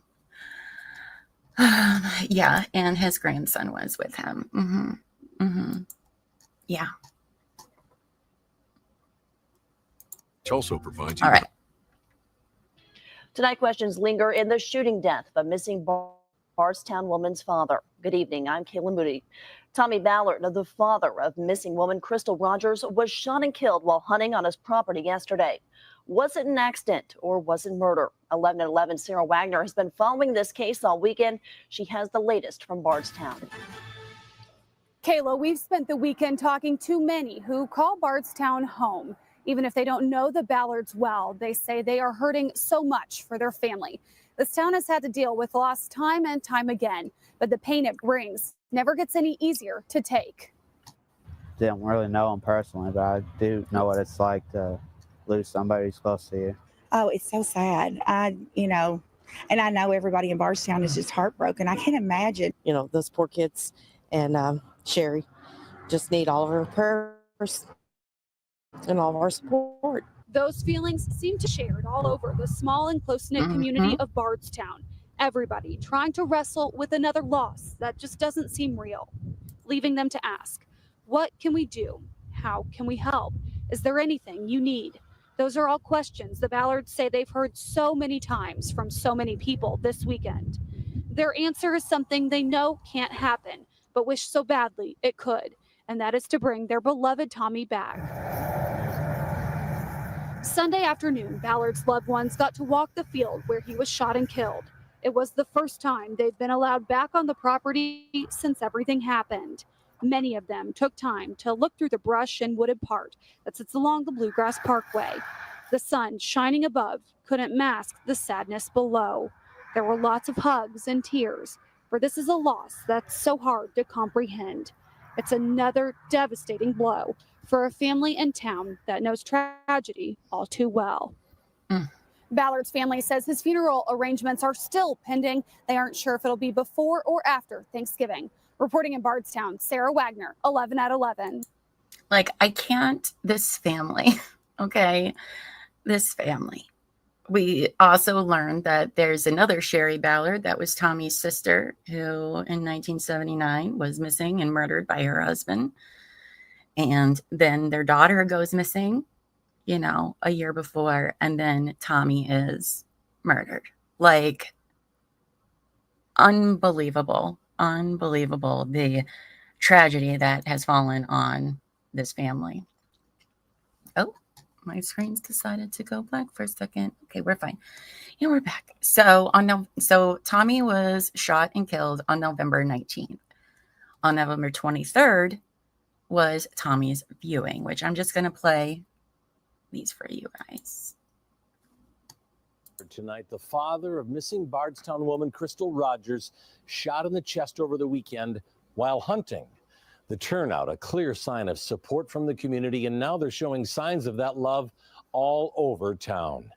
Yeah, and his grandson was with him. Yeah. Which also provides you. All right. Tonight, questions linger in the shooting death of a missing Bardstown woman's father. Good evening. I'm Kayla Moody. Tommy Ballard, the father of missing woman Crystal Rogers, was shot and killed while hunting on his property yesterday. Was it an accident or was it murder? 11 at 11, Sarah Wagner has been following this case all weekend. She has the latest from Bardstown. Kayla, we've spent the weekend talking to many who call Bardstown home. Even if they don't know the Ballards well, they say they are hurting so much for their family. This town has had to deal with loss time and time again, but the pain it brings never gets any easier to take. Didn't really know him personally, but I do know what it's like to lose somebody who's close to you. Oh, it's so sad. And I know everybody in Bardstown is just heartbroken. I can't imagine. Those poor kids and Sherry just need all of our prayers and all of our support. Those feelings seem to be shared all over the small and close-knit community of Bardstown. Everybody trying to wrestle with another loss that just doesn't seem real, leaving them to ask, what can we do? How can we help? Is there anything you need? Those are all questions the Ballards say they've heard so many times from so many people this weekend. Their answer is something they know can't happen, but wish so badly it could, and that is to bring their beloved Tommy back. Sunday afternoon, Ballard's loved ones got to walk the field where he was shot and killed. It was the first time they've been allowed back on the property since everything happened. Many of them took time to look through the brush and wooded part that sits along the Bluegrass Parkway. The sun shining above couldn't mask the sadness below. There were lots of hugs and tears, for this is a loss that's so hard to comprehend. It's another devastating blow for a family and town that knows tragedy all too well. Ballard's family says his funeral arrangements are still pending. They aren't sure if it'll be before or after Thanksgiving. Reporting in Bardstown, Sarah Wagner, 11 at 11. I can't, this family, okay? This family. We also learned that there's another Sherry Ballard that was Tommy's sister who in 1979 was missing and murdered by her husband. And then their daughter goes missing, a year before, and then Tommy is murdered. Unbelievable. Unbelievable, the tragedy that has fallen on this family. Oh, my screen's decided to go black for a second. Okay, we're fine. We're back. So Tommy was shot and killed on November 19th. On November 23rd was Tommy's viewing, which I'm just going to play these for you guys. Tonight, the father of missing Bardstown woman Crystal Rogers shot in the chest over the weekend while hunting. The turnout, a clear sign of support from the community, and now they're showing signs of that love all over town.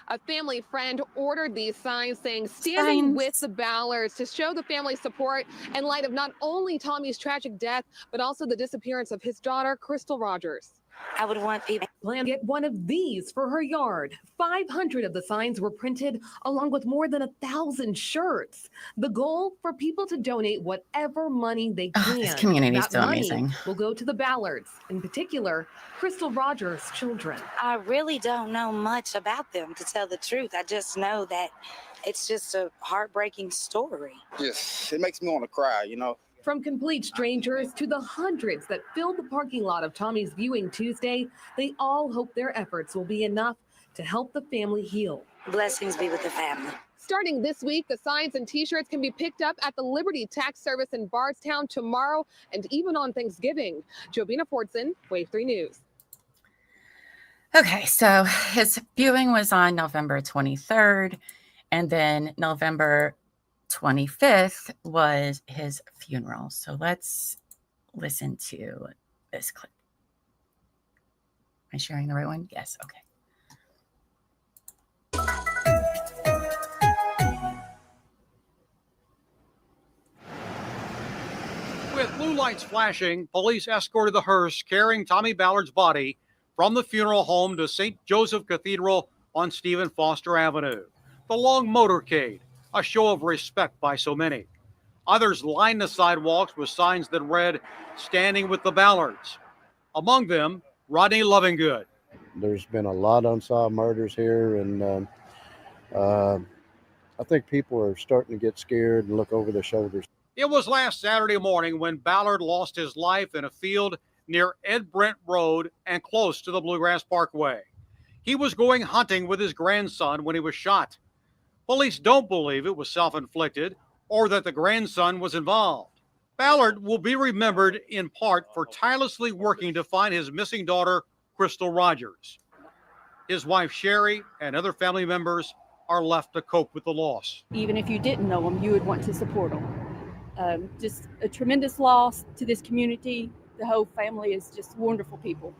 A family friend ordered these signs saying, standing with the Ballards to show the family support in light of not only Tommy's tragic death, but also the disappearance of his daughter, Crystal Rogers. I would want people to get one of these for her yard. 500 of the signs were printed along with more than 1,000 shirts. The goal for people to donate whatever money they can. This community is that so money amazing. will go to the Ballards, in particular, Crystal Rogers' children. I really don't know much about them, to tell the truth. I just know that it's just a heartbreaking story. Yes, it makes me want to cry, From complete strangers to the hundreds that filled the parking lot of Tommy's viewing Tuesday, they all hope their efforts will be enough to help the family heal. Blessings be with the family. Starting this week, the signs and T-shirts can be picked up at the Liberty Tax Service in Bardstown tomorrow and even on Thanksgiving. Jobina Fordson, Wave 3 News. Okay, so his viewing was on November 23rd, and then November 25th was his funeral. So let's listen to this clip. Am I sharing the right one? Yes, okay. With blue lights flashing, police escorted the hearse carrying Tommy Ballard's body from the funeral home to St. Joseph Cathedral on Stephen Foster Avenue. The long motorcade, a show of respect by so many. Others lined the sidewalks with signs that read, "Standing with the Ballards." Among them, Rodney Lovingood. There's been a lot of unsolved murders here, and I think people are starting to get scared and look over their shoulders. It was last Saturday morning when Ballard lost his life in a field near Ed Brent Road and close to the Bluegrass Parkway. He was going hunting with his grandson when he was shot. Police don't believe it was self-inflicted or that the grandson was involved. Ballard will be remembered in part for tirelessly working to find his missing daughter, Crystal Rogers. His wife, Sherry, and other family members are left to cope with the loss. Even if you didn't know them, you would want to support them. Just a tremendous loss to this community. The whole family is just wonderful people.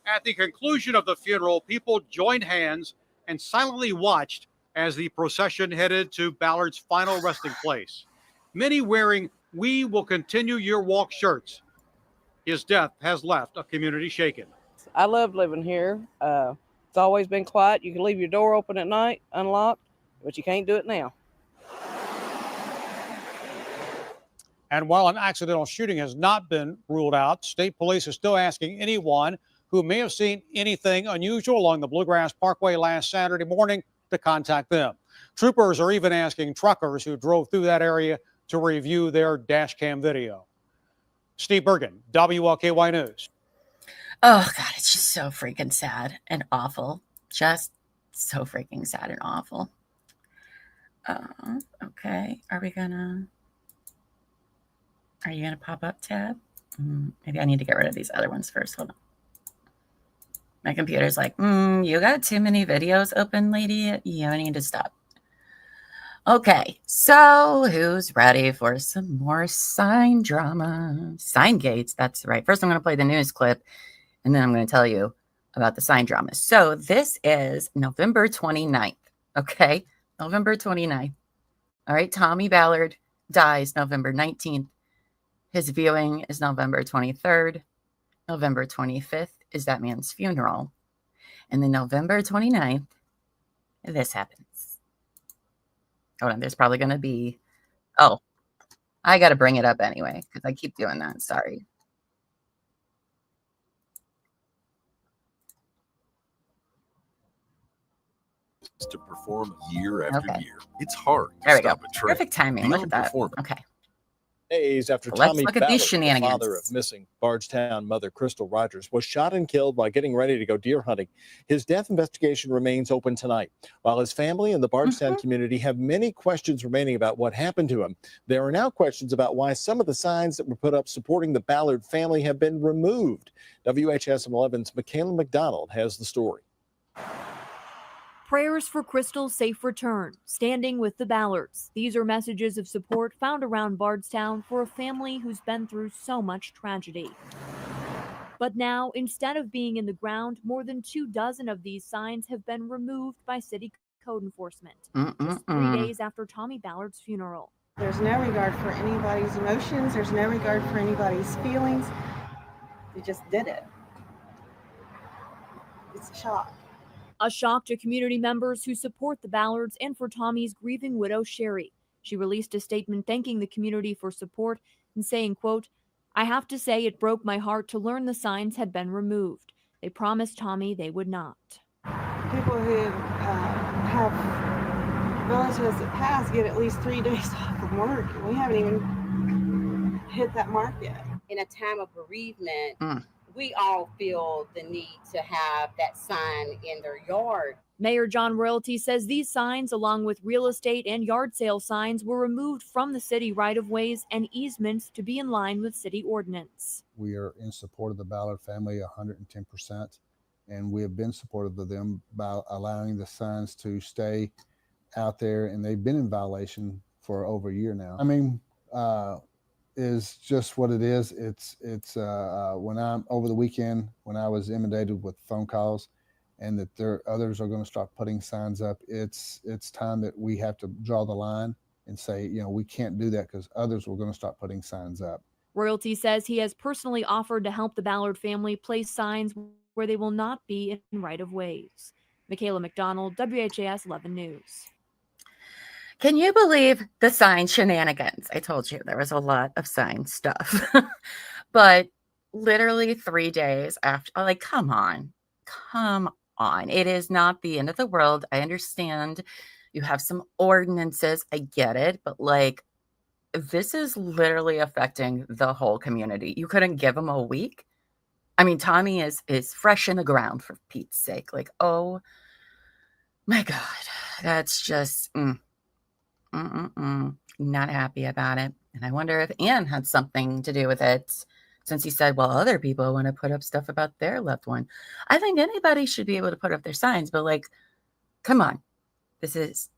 At the conclusion of the funeral, people joined hands and silently watched as the procession headed to Ballard's final resting place. Many wearing "We Will Continue Your Walk" shirts. His death has left a community shaken. I love living here. It's always been quiet. You can leave your door open at night, unlocked, but you can't do it now. And while an accidental shooting has not been ruled out, state police are still asking anyone who may have seen anything unusual along the Bluegrass Parkway last Saturday morning to contact them. Troopers are even asking truckers who drove through that area to review their dash cam video. Steve Bergen, WLKY News. Oh, God, it's just so freaking sad and awful. Just so freaking sad and awful. Okay, are you gonna pop up tab? Maybe I need to get rid of these other ones first. Hold on. My computer's like, you got too many videos open, lady. You need to stop. Okay, so who's ready for some more sign drama? Sign gates, that's right. First, I'm going to play the news clip, and then I'm going to tell you about the sign drama. So this is November 29th, okay? November 29th. All right, Tommy Ballard dies November 19th. His viewing is November 23rd. November 25th is that man's funeral. And then November 29th, this happens. Hold on, there's probably going to be... Oh, I got to bring it up anyway because I keep doing that. Sorry. To perform year after year. It's hard to there we go. stop a trend. Perfect timing. Look at that. Okay. Days after Let's Tommy look at Ballard, these the shenanigans. father of missing Bardstown mother Crystal Rogers, was shot and killed while getting ready to go deer hunting. His death investigation remains open tonight. While his family and the Bardstown community have many questions remaining about what happened to him, there are now questions about why some of the signs that were put up supporting the Ballard family have been removed. WHSM 11's Michaela McDonald has the story. Prayers for Crystal's safe return, standing with the Ballards. These are messages of support found around Bardstown for a family who's been through so much tragedy. But now, instead of being in the ground, more than 24 of these signs have been removed by city code enforcement. Just 3 days after Tommy Ballard's funeral. There's no regard for anybody's emotions. There's no regard for anybody's feelings. They just did it. It's a shock. A shock to community members who support the Ballards and for Tommy's grieving widow, Sherry. She released a statement thanking the community for support and saying, quote, "I have to say it broke my heart to learn the signs had been removed. They promised Tommy they would not." People who have relatives that pass get at least 3 days off of work. We haven't even hit that mark yet. In a time of bereavement, we all feel the need to have that sign in their yard. Mayor John Royalty says these signs, along with real estate and yard sale signs, were removed from the city right-of-ways and easements to be in line with city ordinance. We are in support of the Ballard family 110%. and we have been supportive of them by allowing the signs to stay out there, and they've been in violation for over a year now. I mean, is just what it is. It's when I'm over the weekend, when I was inundated with phone calls, and that others are going to start putting signs up. It's time that we have to draw the line and say, we can't do that because others were going to start putting signs up. Royalty says he has personally offered to help the Ballard family place signs where they will not be in right-of-ways. Michaela McDonald, WHAS 11 News. Can you believe the sign shenanigans? I told you there was a lot of sign stuff. But literally 3 days after, like, come on. It is not the end of the world. I understand you have some ordinances. I get it. But, like, this is literally affecting the whole community. You couldn't give them a week? I mean, Tommy is fresh in the ground, for Pete's sake. Like, oh, my God. That's just... Not happy about it. And I wonder if Ann had something to do with it, since he said, well, other people want to put up stuff about their loved one. I think anybody should be able to put up their signs, but, like, come on. It's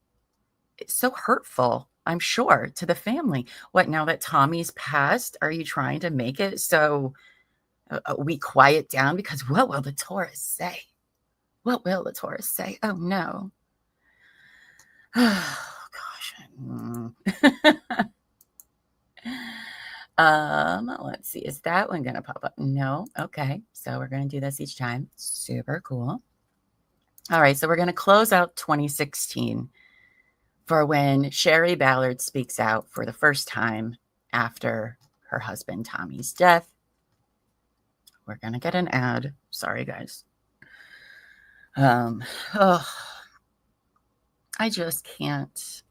so hurtful, I'm sure, to the family. What, now that Tommy's passed, are you trying to make it so we quiet down? Because what will the tourists say? What will the tourists say? Oh, no. Let's see. Is that one going to pop up? No. Okay. So we're going to do this each time. Super cool. All right. So we're going to close out 2016 for when Sherry Ballard speaks out for the first time after her husband Tommy's death. We're going to get an ad. Sorry, guys. I just can't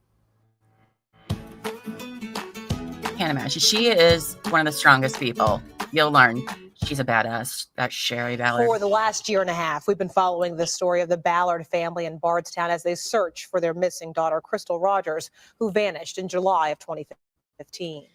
imagine. She is one of the strongest people. You'll learn. She's a badass. That's Sherry Ballard. For the last year and a half, we've been following the story of the Ballard family in Bardstown as they search for their missing daughter, Crystal Rogers, who vanished in July of 2015.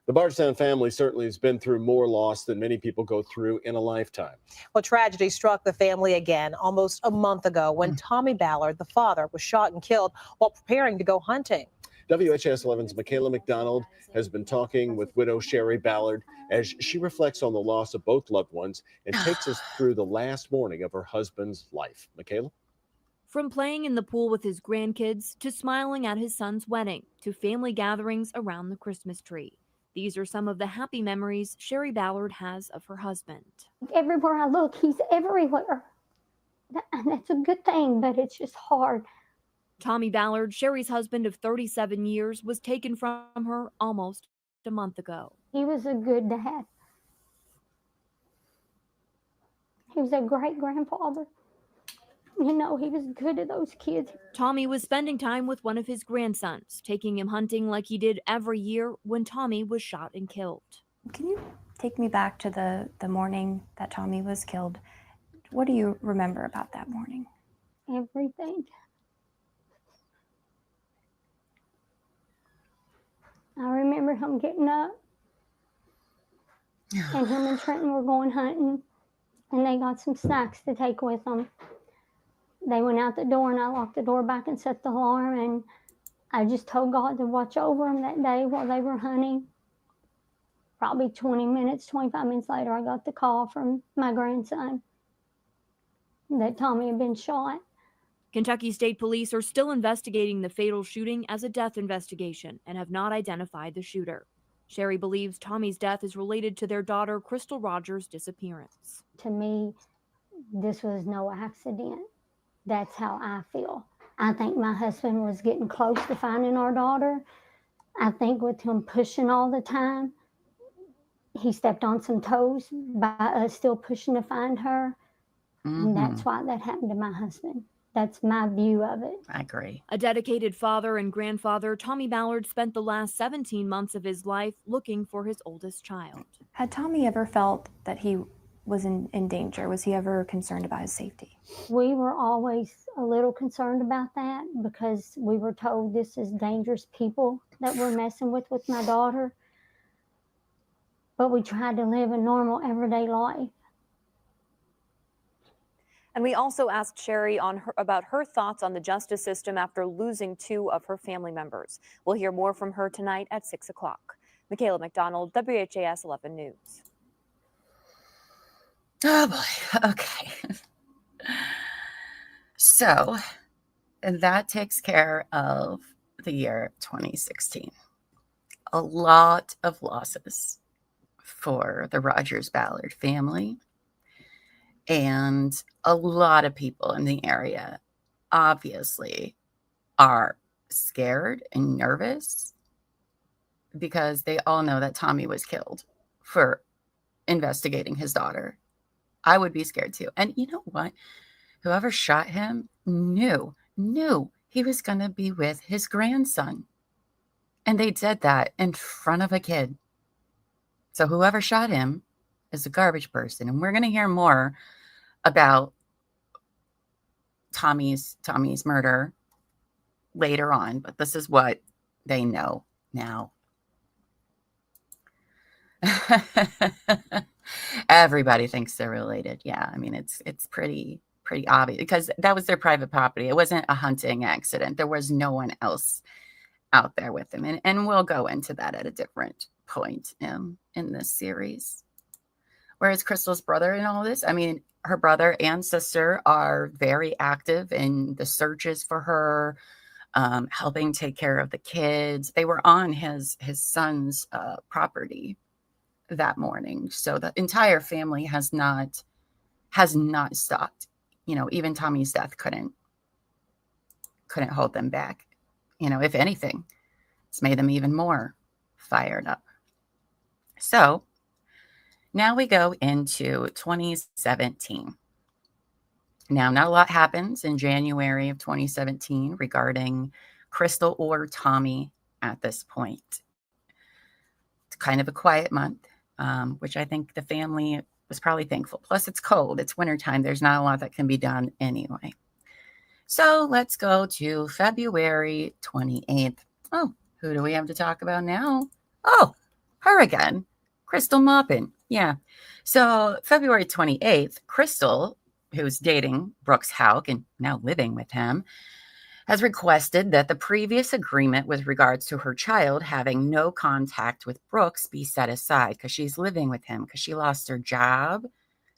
The Bardstown family certainly has been through more loss than many people go through in a lifetime. Well, tragedy struck the family again almost a month ago when Tommy Ballard, the father, was shot and killed while preparing to go hunting. WHAS 11's Michaela McDonald has been talking with widow Sherry Ballard as she reflects on the loss of both loved ones and takes us through the last morning of her husband's life. Michaela? From playing in the pool with his grandkids to smiling at his son's wedding to family gatherings around the Christmas tree. These are some of the happy memories Sherry Ballard has of her husband. Everywhere I look, he's everywhere. And that's a good thing, but it's just hard. Tommy Ballard, Sherry's husband of 37 years, was taken from her almost a month ago. He was a good dad. He was a great grandfather. You know, he was good to those kids. Tommy was spending time with one of his grandsons, taking him hunting like he did every year when Tommy was shot and killed. Can you take me back to the morning that Tommy was killed? What do you remember about that morning? Everything. I remember him getting up, and him and Trenton were going hunting, and they got some snacks to take with them. They went out the door, and I locked the door back and set the alarm, and I just told God to watch over them that day while they were hunting. Probably 25 minutes later, I got the call from my grandson that Tommy had been shot. Kentucky State Police are still investigating the fatal shooting as a death investigation and have not identified the shooter. Sherry believes Tommy's death is related to their daughter, Crystal Rogers' disappearance. To me, this was no accident. That's how I feel. I think my husband was getting close to finding our daughter. I think with him pushing all the time, he stepped on some toes by us still pushing to find her. And that's why that happened to my husband. That's my view of it. I agree. A dedicated father and grandfather, Tommy Ballard spent the last 17 months of his life looking for his oldest child. Had Tommy ever felt that he was in danger? Was he ever concerned about his safety? We were always a little concerned about that because we were told this is dangerous people that we're messing with my daughter. But we tried to live a normal, everyday life. And we also asked Sherry about her thoughts on the justice system after losing 2 of her family members. We'll hear more from her tonight at 6 o'clock. Michaela McDonald, WHAS 11 News. Oh boy. Okay. So, and that takes care of the year 2016. A lot of losses for the Rogers Ballard family. And a lot of people in the area obviously are scared and nervous because they all know that Tommy was killed for investigating his daughter. I would be scared too. And you know what? Whoever shot him knew he was going to be with his grandson. And they did that in front of a kid. So whoever shot him is a garbage person. And we're going to hear more about Tommy's murder later on, but this is what they know now. Everybody thinks they're related. Yeah, I mean it's pretty obvious because that was their private property. It wasn't a hunting accident. There was no one else out there with them, and we'll go into that at a different point in this series. Whereas Crystal's brother in all this, I mean, her brother and sister are very active in the searches for her, helping take care of the kids. They were on his son's property that morning, so the entire family has not stopped. You know, even Tommy's death couldn't hold them back. You know, if anything, it's made them even more fired up. So now we go into 2017. Now, not a lot happens in January of 2017 regarding Crystal or Tommy at this point. It's kind of a quiet month, which I think the family was probably thankful. Plus, it's cold. It's wintertime. There's not a lot that can be done anyway. So let's go to February 28th. Oh, who do we have to talk about now? Oh, her again. Crystal Maupin. Yeah. So February 28th, Crystal, who's dating Brooks Houck and now living with him, has requested that the previous agreement with regards to her child having no contact with Brooks be set aside because she's living with him because she lost her job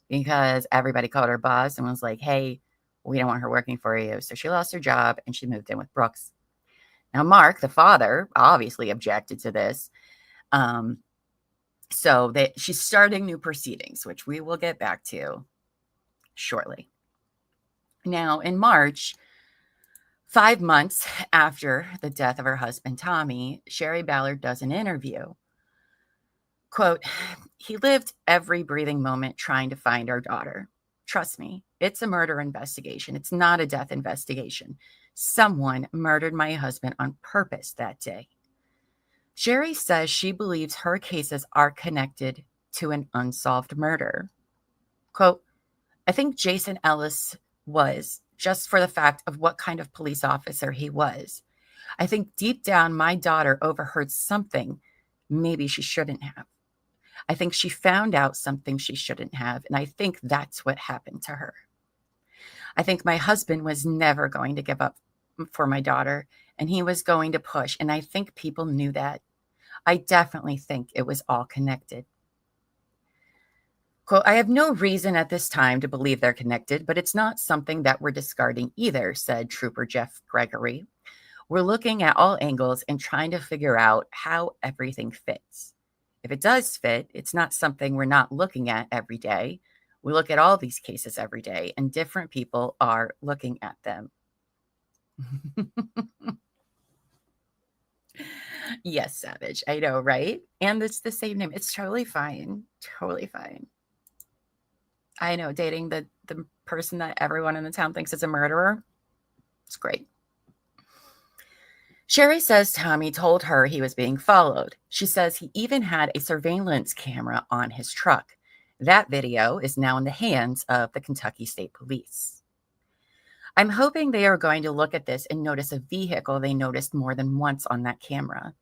because everybody called her boss and was like, hey, we don't want her working for you. So she lost her job and she moved in with Brooks. Now, Mark, the father, obviously objected to this. So she's starting new proceedings, which we will get back to shortly. Now, in March, 5 months after the death of her husband, Tommy, Sherry Ballard does an interview. Quote, he lived every breathing moment trying to find our daughter. Trust me, it's a murder investigation. It's not a death investigation. Someone murdered my husband on purpose that day. Sherry says she believes her cases are connected to an unsolved murder. Quote, I think Jason Ellis was, just for the fact of what kind of police officer he was. I think deep down my daughter overheard something maybe she shouldn't have. I think she found out something she shouldn't have, and I think that's what happened to her. I think my husband was never going to give up for my daughter, and he was going to push, and I think people knew that. I definitely think it was all connected. Quote, I have no reason at this time to believe they're connected, but it's not something that we're discarding either, said Trooper Jeff Gregory. We're looking at all angles and trying to figure out how everything fits. If it does fit, it's not something we're not looking at every day. We look at all these cases every day, and different people are looking at them. Yes, Savage. I know, right? And it's the same name. It's totally fine. Totally fine. I know, dating the person that everyone in the town thinks is a murderer. It's great. Sherry says Tommy told her he was being followed. She says he even had a surveillance camera on his truck. That video is now in the hands of the Kentucky State Police. I'm hoping they are going to look at this and notice a vehicle they noticed more than once on that camera.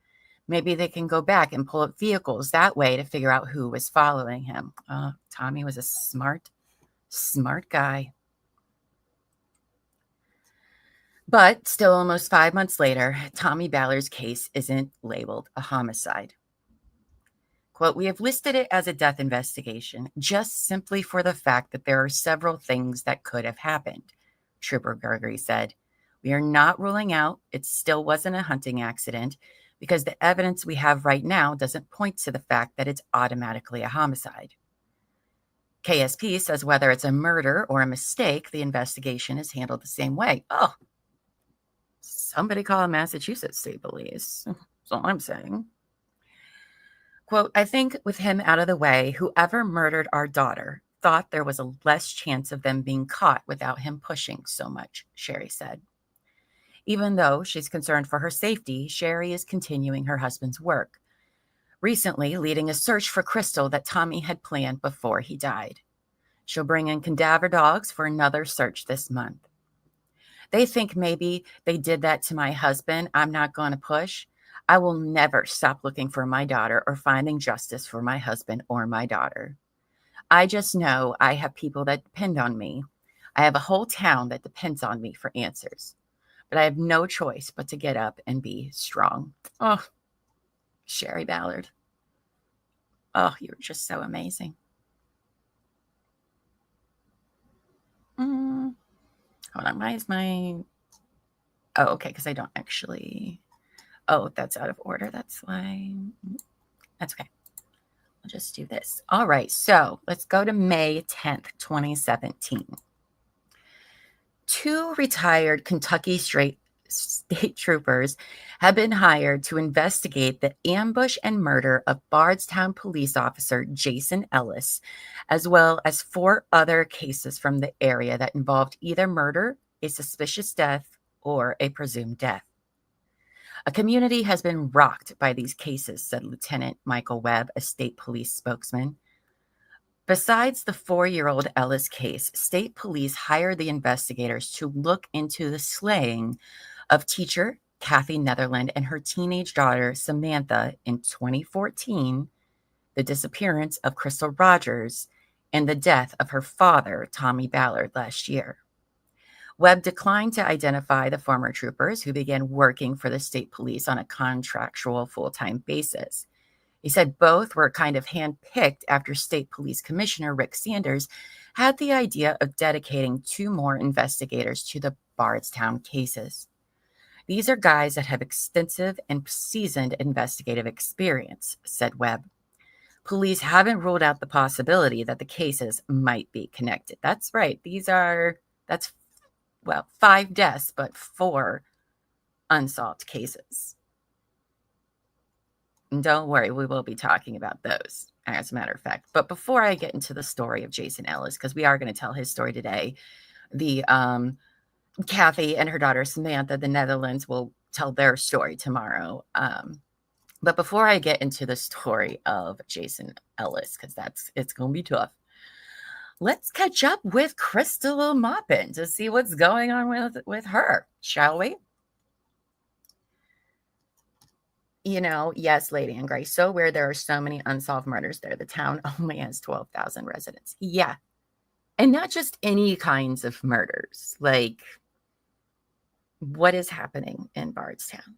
Maybe they can go back and pull up vehicles that way to figure out who was following him. Tommy was a smart guy. But still almost 5 months later, Tommy Ballard's case isn't labeled a homicide. Quote, we have listed it as a death investigation just simply for the fact that there are several things that could have happened, Trooper Gregory said. We are not ruling out it still wasn't a hunting accident because the evidence we have right now doesn't point to the fact that it's automatically a homicide. KSP says whether it's a murder or a mistake, the investigation is handled the same way. Oh, somebody call Massachusetts State Police. That's all I'm saying. Quote, I think with him out of the way, whoever murdered our daughter thought there was a less chance of them being caught without him pushing so much, Sherry said. Even though she's concerned for her safety, Sherry is continuing her husband's work, recently leading a search for Crystal that Tommy had planned before he died. She'll bring in cadaver dogs for another search this month. They think maybe they did that to my husband. I'm not going to push. I will never stop looking for my daughter or finding justice for my husband or my daughter. I just know I have people that depend on me. I have a whole town that depends on me for answers. But I have no choice but to get up and be strong. Oh, Sherry Ballard. Oh, you're just so amazing. Hold on. Why is my... Oh, okay, because I don't actually... Oh, that's out of order. That's why. That's okay. I'll just do this. All right. So let's go to May 10th, 2017. 2 retired Kentucky state troopers have been hired to investigate the ambush and murder of Bardstown police officer Jason Ellis, as well as 4 other cases from the area that involved either murder, a suspicious death, or a presumed death. A community has been rocked by these cases, said Lieutenant Michael Webb, a state police spokesman. Besides the 4-year-old Ellis case, state police hired the investigators to look into the slaying of teacher Kathy Netherland and her teenage daughter Samantha in 2014, the disappearance of Crystal Rogers, and the death of her father, Tommy Ballard, last year. Webb declined to identify the former troopers who began working for the state police on a contractual full-time basis. He said both were kind of handpicked after State Police Commissioner Rick Sanders had the idea of dedicating 2 more investigators to the Bardstown cases. These are guys that have extensive and seasoned investigative experience, said Webb. Police haven't ruled out the possibility that the cases might be connected. That's right. That's 5 deaths, but 4 unsolved cases. And don't worry, we will be talking about those, as a matter of fact. But before I get into the story of Jason Ellis, because we are going to tell his story today, the Kathy and her daughter Samantha, the Netherlands, will tell their story tomorrow. But before I get into the story of Jason Ellis, because it's going to be tough, let's catch up with Crystal Maupin to see what's going on with her, shall we? You know, yes, Lady and Grace, so weird there are so many unsolved murders there. The town only has 12,000 residents. Yeah. And not just any kinds of murders. Like, what is happening in Bardstown?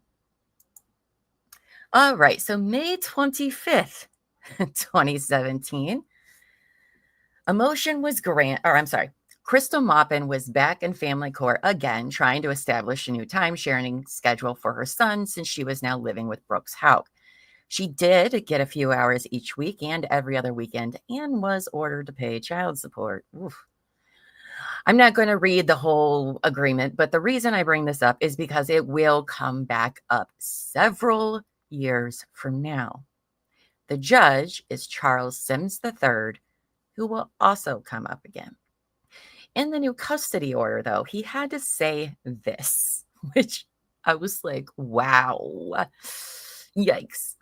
All right, so May 25th, 2017. Crystal Maupin was back in family court again, trying to establish a new time-sharing schedule for her son since she was now living with Brooks Houck. She did get a few hours each week and every other weekend and was ordered to pay child support. Oof. I'm not going to read the whole agreement, but the reason I bring this up is because it will come back up several years from now. The judge is Charles Sims III, who will also come up again. In the new custody order, though, he had to say this, which I was like, wow, yikes.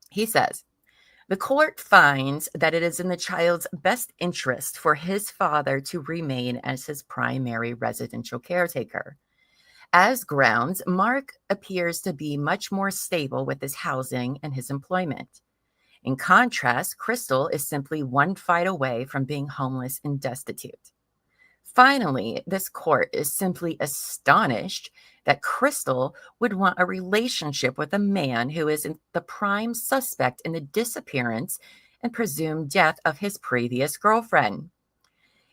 He says, the court finds that it is in the child's best interest for his father to remain as his primary residential caretaker. As grounds, Mark appears to be much more stable with his housing and his employment. In contrast, Crystal is simply one fight away from being homeless and destitute. Finally, this court is simply astonished that Crystal would want a relationship with a man who is the prime suspect in the disappearance and presumed death of his previous girlfriend.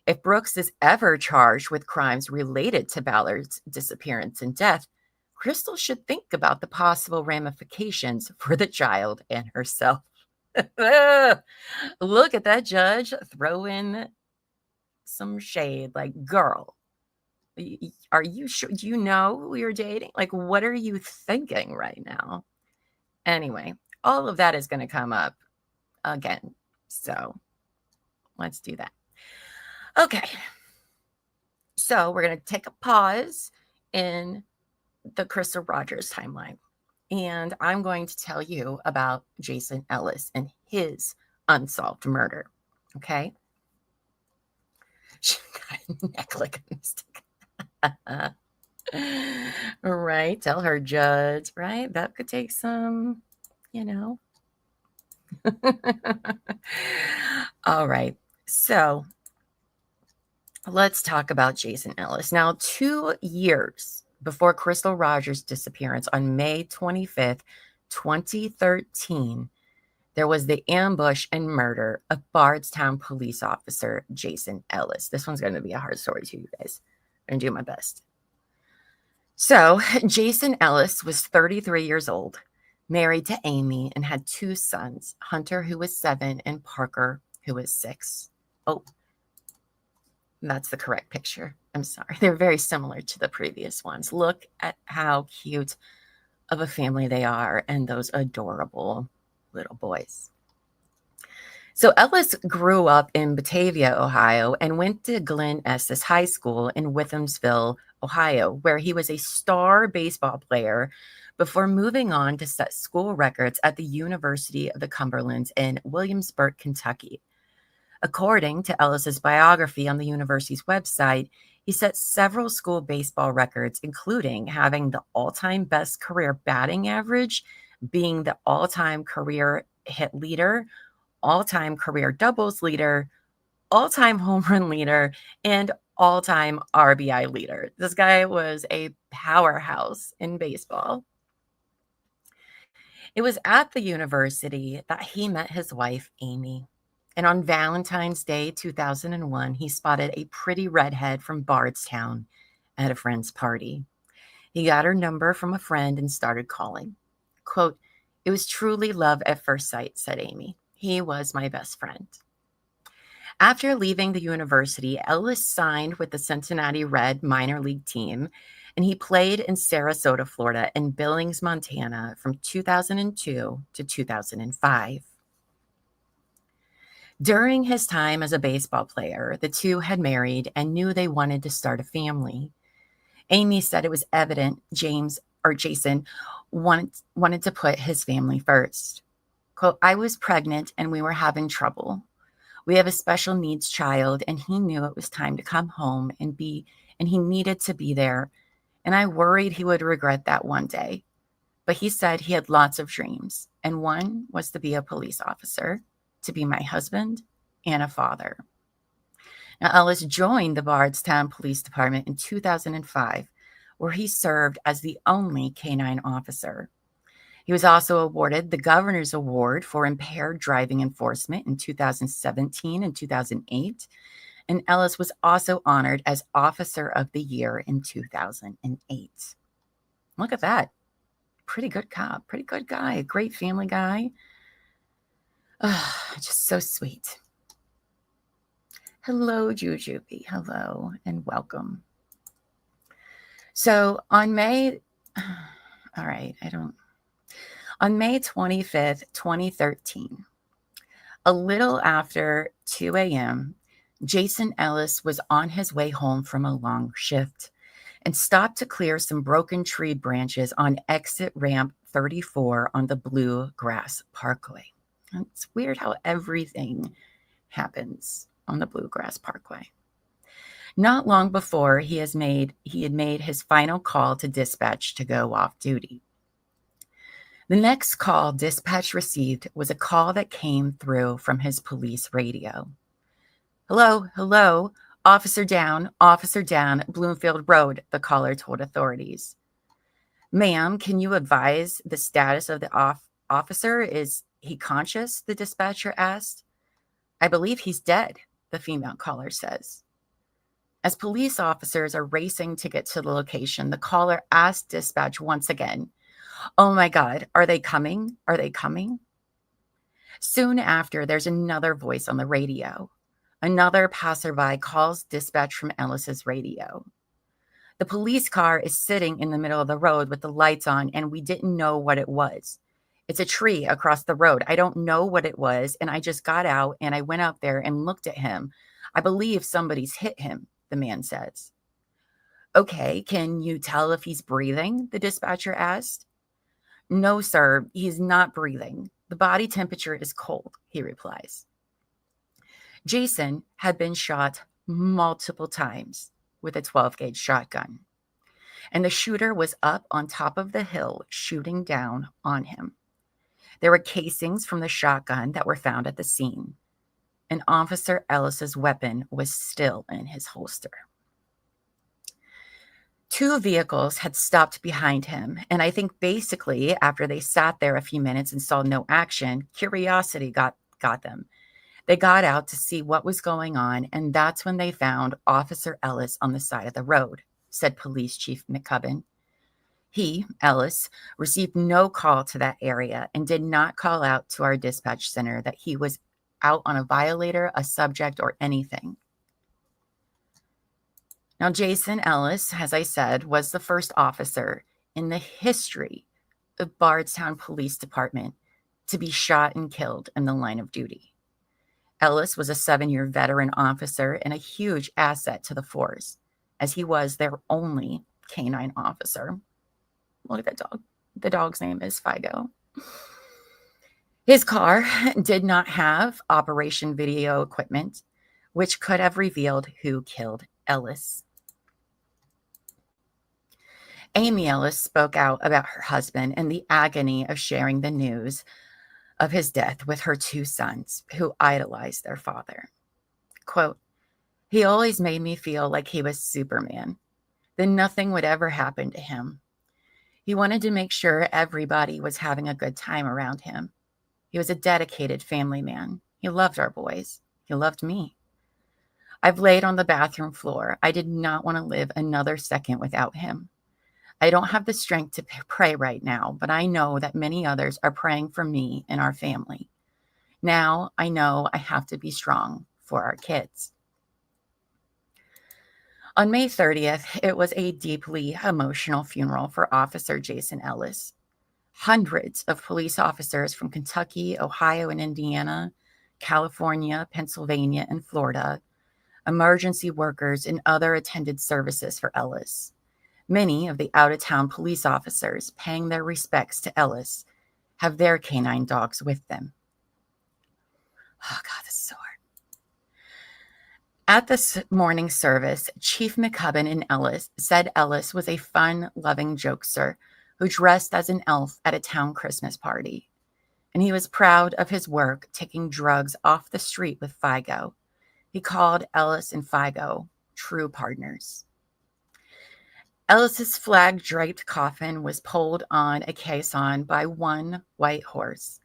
If Brooks is ever charged with crimes related to Ballard's disappearance and death, Crystal should think about the possible ramifications for the child and herself. Look at that judge throw in some shade, like, girl, are you sure? Do you know who you're dating? Like, what are you thinking right now? Anyway, all of that is going to come up again. So let's do that. Okay. So we're going to take a pause in the Crystal Rogers timeline. And I'm going to tell you about Jason Ellis and his unsolved murder. Okay. She got a neck like a mystic. Right. Tell her, judge. Right. That could take some, All right. So let's talk about Jason Ellis. Now, 2 years before Crystal Rogers' disappearance on May 25th, 2013, there was the ambush and murder of Bardstown police officer Jason Ellis. This one's going to be a hard story to you guys. I'm going to do my best. So, Jason Ellis was 33 years old, married to Amy, and had 2 sons, Hunter, who was 7, and Parker, who was 6. Oh, that's the correct picture. I'm sorry. They're very similar to the previous ones. Look at how cute of a family they are and those adorable little boys. So Ellis grew up in Batavia, Ohio, and went to Glen Estes High School in Withamsville, Ohio, where he was a star baseball player before moving on to set school records at the University of the Cumberlands in Williamsburg, Kentucky. According to Ellis's biography on the university's website, he set several school baseball records, including having the all-time best career batting average, being the all-time career hit leader, all-time career doubles leader, all-time home run leader, and all-time RBI leader. This guy was a powerhouse in baseball. It was at the university that he met his wife, Amy. And on Valentine's Day, 2001, he spotted a pretty redhead from Bardstown at a friend's party. He got her number from a friend and started calling. Quote, "It was truly love at first sight," said Amy. "He was my best friend." After leaving the university, Ellis signed with the Cincinnati Red minor league team, and he played in Sarasota, Florida, and Billings, Montana from 2002 to 2005. During his time as a baseball player, the two had married and knew they wanted to start a family. Amy said it was evident Jason wanted to put his family first. Quote, "I was pregnant and we were having trouble. We have a special needs child and he knew it was time to come home and he needed to be there. And I worried he would regret that one day. But he said he had lots of dreams, and one was to be a police officer, to be my husband and a father." Now, Ellis joined the Bardstown Police Department in 2005, where he served as the only canine officer. He was also awarded the Governor's Award for Impaired Driving Enforcement in 2017 and 2008, and Ellis was also honored as Officer of the Year in 2008. Look at that. Pretty good cop, pretty good guy, a great family guy. Just so sweet. Hello, Jujubee. Hello and welcome. So on May 25th, 2013, a little after 2 a.m., Jason Ellis was on his way home from a long shift and stopped to clear some broken tree branches on exit ramp 34 on the Bluegrass Parkway. It's weird how everything happens on the Bluegrass Parkway. Not long before, he had made his final call to dispatch to go off duty. The next call dispatch received was a call that came through from his police radio. Hello, Officer down, Bloomfield Road, the caller told authorities. Ma'am, can you advise the status of the officer? Is he conscious? The dispatcher asked. I believe he's dead, the female caller says. As police officers are racing to get to the location, the caller asked dispatch once again, oh my God, are they coming? Are they coming? Soon after, there's another voice on the radio. Another passerby calls dispatch from Ellis's radio. The police car is sitting in the middle of the road with the lights on, and we didn't know what it was. It's a tree across the road. I don't know what it was, and I just got out and I went out there and looked at him. I believe somebody's hit him, the man says. Okay, can you tell if he's breathing? The dispatcher asked. No, sir, he's not breathing. The body temperature is cold, he replies. Jason had been shot multiple times with a 12-gauge shotgun, and the shooter was up on top of the hill shooting down on him. There were casings from the shotgun that were found at the scene, and Officer Ellis's weapon was still in his holster. 2 vehicles had stopped behind him, and I think basically after they sat there a few minutes and saw no action, curiosity got them. They got out to see what was going on, and that's when they found Officer Ellis on the side of the road, said Police Chief McCubbin. He, Ellis, received no call to that area and did not call out to our dispatch center that he was out on a violator, a subject, or anything. Now, Jason Ellis, as I said, was the first officer in the history of Bardstown Police Department to be shot and killed in the line of duty. Ellis was a 7-year veteran officer and a huge asset to the force, as he was their only canine officer. Look at that dog. The dog's name is Figo. His car did not have operation video equipment, which could have revealed who killed Ellis. Amy Ellis spoke out about her husband and the agony of sharing the news of his death with her 2 sons, who idolized their father. Quote, he always made me feel like he was Superman. Then nothing would ever happen to him. He wanted to make sure everybody was having a good time around him. He was a dedicated family man. He loved our boys. He loved me. I've laid on the bathroom floor. I did not want to live another second without him. I don't have the strength to pray right now, but I know that many others are praying for me and our family. Now I know I have to be strong for our kids. On May 30th, it was a deeply emotional funeral for Officer Jason Ellis. Hundreds of police officers from Kentucky, Ohio, and Indiana, California, Pennsylvania, and Florida, emergency workers, and other attended services for Ellis. Many of the out-of-town police officers paying their respects to Ellis have their canine dogs with them. Oh, God, this is so hard. At this morning service, Chief McCubbin and Ellis said Ellis was a fun-loving jokester who dressed as an elf at a town Christmas party. And he was proud of his work taking drugs off the street with Figo. He called Ellis and Figo true partners. Ellis's flag-draped coffin was pulled on a caisson by one white horse.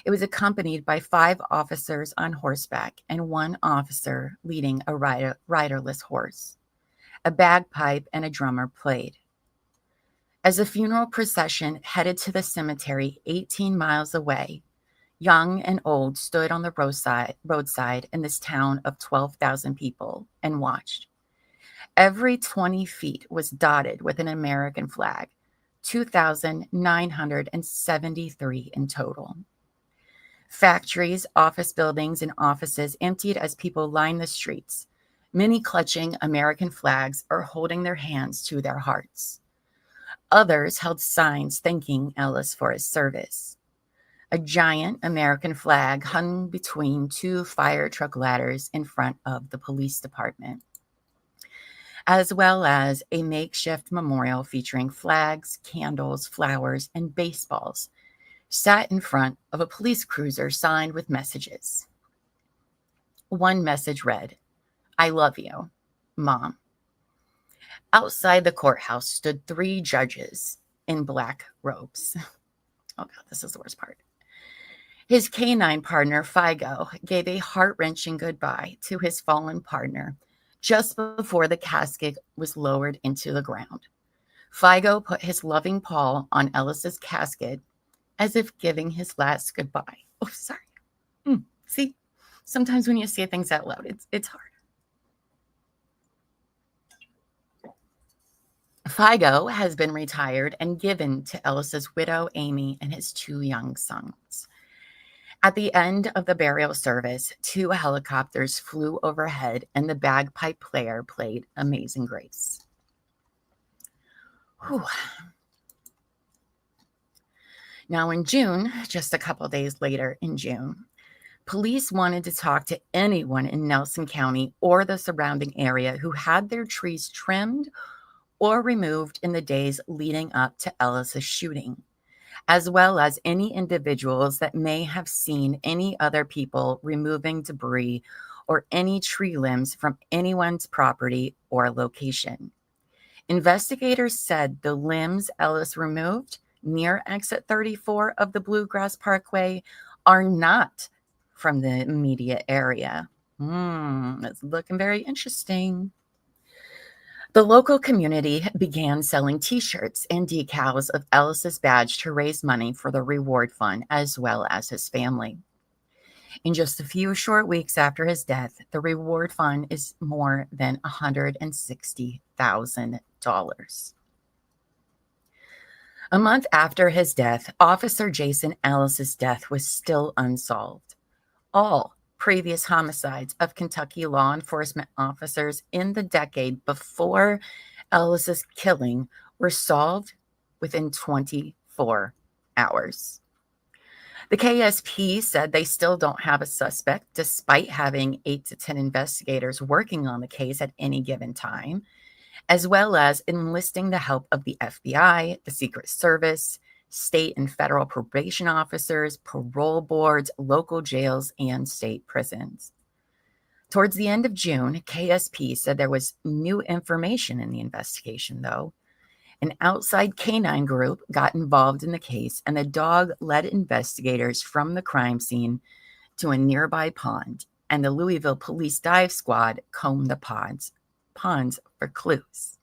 It was accompanied by 5 officers on horseback and 1 officer leading a riderless horse. A bagpipe and a drummer played. As the funeral procession headed to the cemetery 18 miles away, young and old stood on the roadside in this town of 12,000 people and watched. Every 20 feet was dotted with an American flag, 2,973 in total. Factories, office buildings, and offices emptied as people lined the streets, many clutching American flags or holding their hands to their hearts. Others held signs thanking Ellis for his service. A giant American flag hung between 2 fire truck ladders in front of the police department, as well as a makeshift memorial featuring flags, candles, flowers, and baseballs sat in front of a police cruiser signed with messages. One message read, I love you, Mom. Outside the courthouse stood 3 judges in black robes. Oh, God, this is the worst part. His canine partner, Figo, gave a heart-wrenching goodbye to his fallen partner just before the casket was lowered into the ground. Figo put his loving paw on Ellis's casket as if giving his last goodbye. Oh, sorry. See, sometimes when you say things out loud, it's hard. Figo has been retired and given to Ellis's widow, Amy, and his 2 young sons. At the end of the burial service, 2 helicopters flew overhead and the bagpipe player played Amazing Grace. Whew. Now in June, just a couple days later in June, police wanted to talk to anyone in Nelson County or the surrounding area who had their trees trimmed or removed in the days leading up to Ellis's shooting, as well as any individuals that may have seen any other people removing debris or any tree limbs from anyone's property or location. Investigators said the limbs Ellis removed near exit 34 of the Bluegrass Parkway are not from the immediate area. It's looking very interesting. The local community began selling T-shirts and decals of Ellis's badge to raise money for the reward fund as well as his family. In just a few short weeks after his death, the reward fund is more than $160,000. A month after his death, Officer Jason Ellis's death was still unsolved. All previous homicides of Kentucky law enforcement officers in the decade before Ellis's killing were solved within 24 hours. The KSP said they still don't have a suspect, despite having 8 to 10 investigators working on the case at any given time, as well as enlisting the help of the FBI, the Secret Service, state and federal probation officers, parole boards, local jails, and state prisons. Towards the end of June, KSP said there was new information in the investigation, though. An outside canine group got involved in the case, and the dog led investigators from the crime scene to a nearby pond, and the Louisville Police Dive Squad combed the ponds for clues.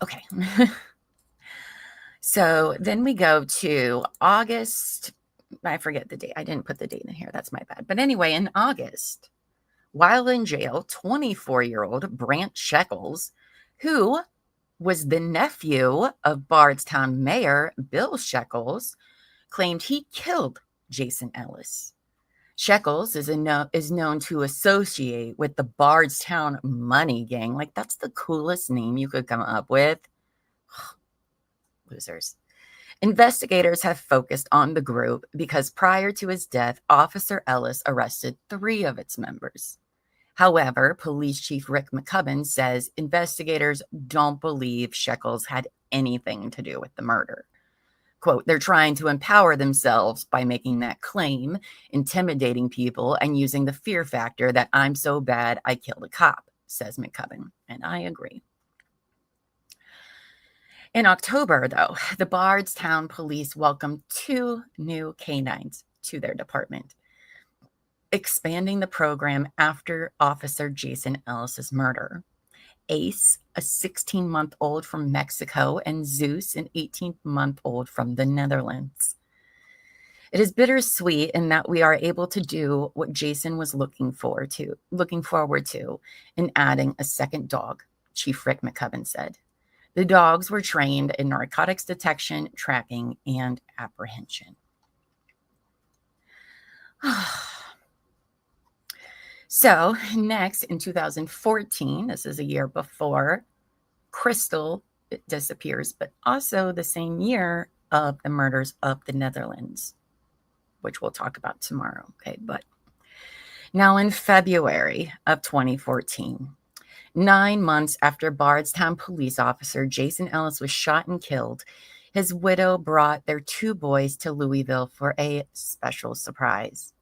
Okay. So then we go to August. I forget the date. I didn't put the date in here. That's my bad. But anyway, in August, while in jail, 24-year-old Brant Shekels, who was the nephew of Bardstown Mayor Bill Shekels, claimed he killed Jason Ellis. Shekels is known to associate with the Bardstown Money Gang. Like, that's the coolest name you could come up with. Losers. Investigators have focused on the group because prior to his death, Officer Ellis arrested 3 of its members. However, Police Chief Rick McCubbin says investigators don't believe Shekels had anything to do with the murder. Quote, they're trying to empower themselves by making that claim, intimidating people, and using the fear factor that I'm so bad I killed a cop, says McCubbin. And I agree. In October, though, the Bardstown police welcomed 2 new canines to their department, expanding the program after Officer Jason Ellis's murder. Ace, a 16-month-old from Mexico, and Zeus, an 18-month-old from the Netherlands. It is bittersweet in that we are able to do what Jason was looking forward to in adding a second dog, Chief Rick McCubbin said. The dogs were trained in narcotics detection, tracking, and apprehension. So next, in 2014, this is a year before Crystal disappears, but also the same year of the murders of the Netherlands, which we'll talk about tomorrow. Okay, but now in February of 2014, 9 months after Bardstown police officer Jason Ellis was shot and killed, his widow brought their 2 boys to Louisville for a special surprise.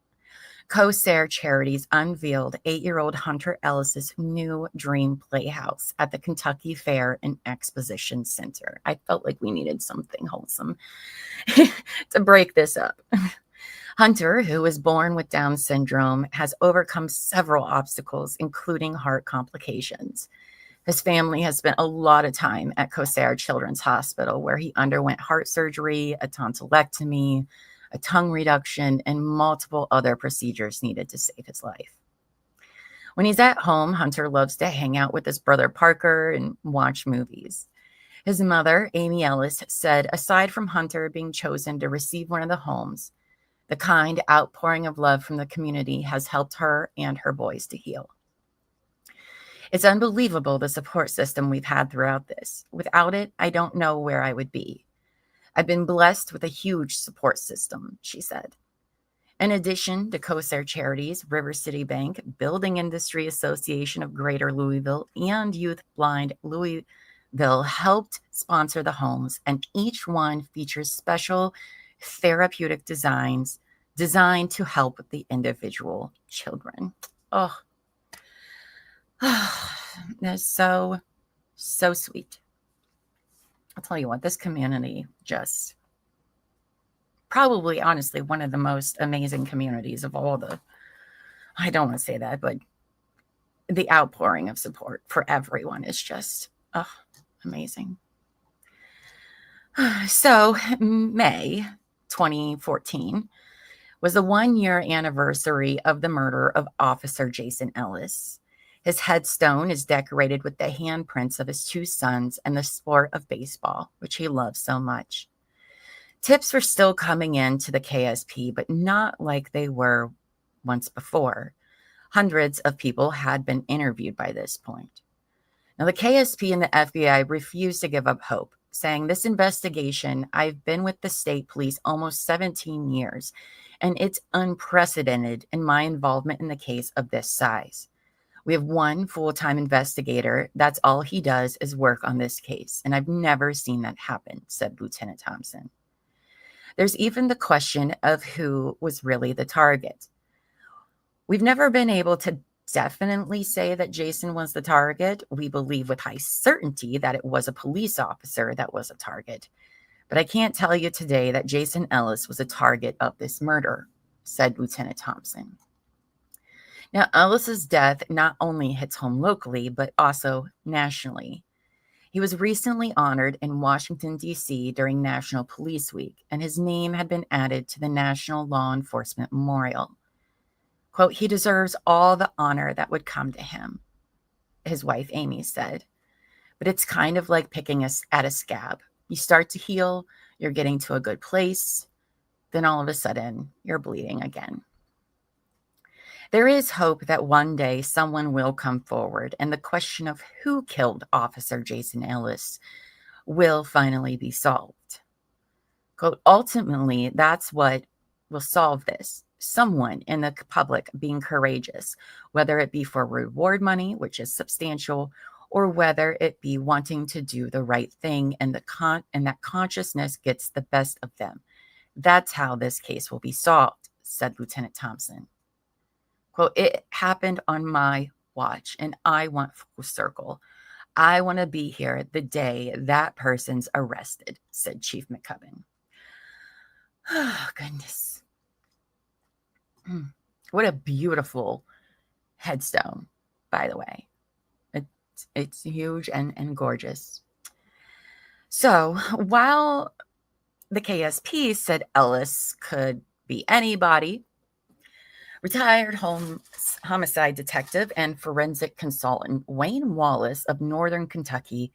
CoSare Charities unveiled 8-year-old Hunter Ellis's new dream playhouse at the Kentucky Fair and Exposition Center. I felt like we needed something wholesome to break this up. Hunter, who was born with Down syndrome, has overcome several obstacles, including heart complications. His family has spent a lot of time at CoSare Children's Hospital, where he underwent heart surgery, a tonsillectomy, a tongue reduction, and multiple other procedures needed to save his life. When he's at home, Hunter loves to hang out with his brother Parker and watch movies. His mother, Amy Ellis, said aside from Hunter being chosen to receive one of the homes, the kind outpouring of love from the community has helped her and her boys to heal. It's unbelievable the support system we've had throughout this. Without it, I don't know where I would be. I've been blessed with a huge support system, she said. In addition to CoSare Charities, River City Bank, Building Industry Association of Greater Louisville, and Youth Blind Louisville helped sponsor the homes, and each one features special therapeutic designs designed to help with the individual children. Oh, that's so sweet. I'll tell you what, this community just probably, honestly, one of the most amazing communities of all the, I don't want to say that, but the outpouring of support for everyone is just amazing. So May 2014 was the 1-year anniversary of the murder of Officer Jason Ellis. His headstone is decorated with the handprints of his 2 sons and the sport of baseball, which he loves so much. Tips were still coming in to the KSP, but not like they were once before. Hundreds of people had been interviewed by this point. Now, the KSP and the FBI refused to give up hope, saying, "This investigation, I've been with the state police almost 17 years, and it's unprecedented in my involvement in the case of this size. We have one full-time investigator. That's all he does is work on this case, and I've never seen that happen," said Lieutenant Thompson. There's even the question of who was really the target. We've never been able to definitely say that Jason was the target. We believe with high certainty that it was a police officer that was a target. But I can't tell you today that Jason Ellis was a target of this murder, said Lieutenant Thompson. Now, Ellis's death not only hits home locally, but also nationally. He was recently honored in Washington, D.C. during National Police Week, and his name had been added to the National Law Enforcement Memorial. Quote, "He deserves all the honor that would come to him," his wife Amy said. But it's kind of like picking at a scab. You start to heal, you're getting to a good place, then all of a sudden you're bleeding again. There is hope that one day someone will come forward and the question of who killed Officer Jason Ellis will finally be solved. Quote, "Ultimately, that's what will solve this. Someone in the public being courageous, whether it be for reward money, which is substantial, or whether it be wanting to do the right thing and that consciousness gets the best of them. That's how this case will be solved," said Lieutenant Thompson. Quote, "It happened on my watch, and I want full circle. I want to be here the day that person's arrested," said Chief McCubbin. Oh, goodness. What a beautiful headstone, by the way. It's huge and gorgeous. So while the KSP said Ellis could be anybody, retired homicide detective and forensic consultant Wayne Wallace of Northern Kentucky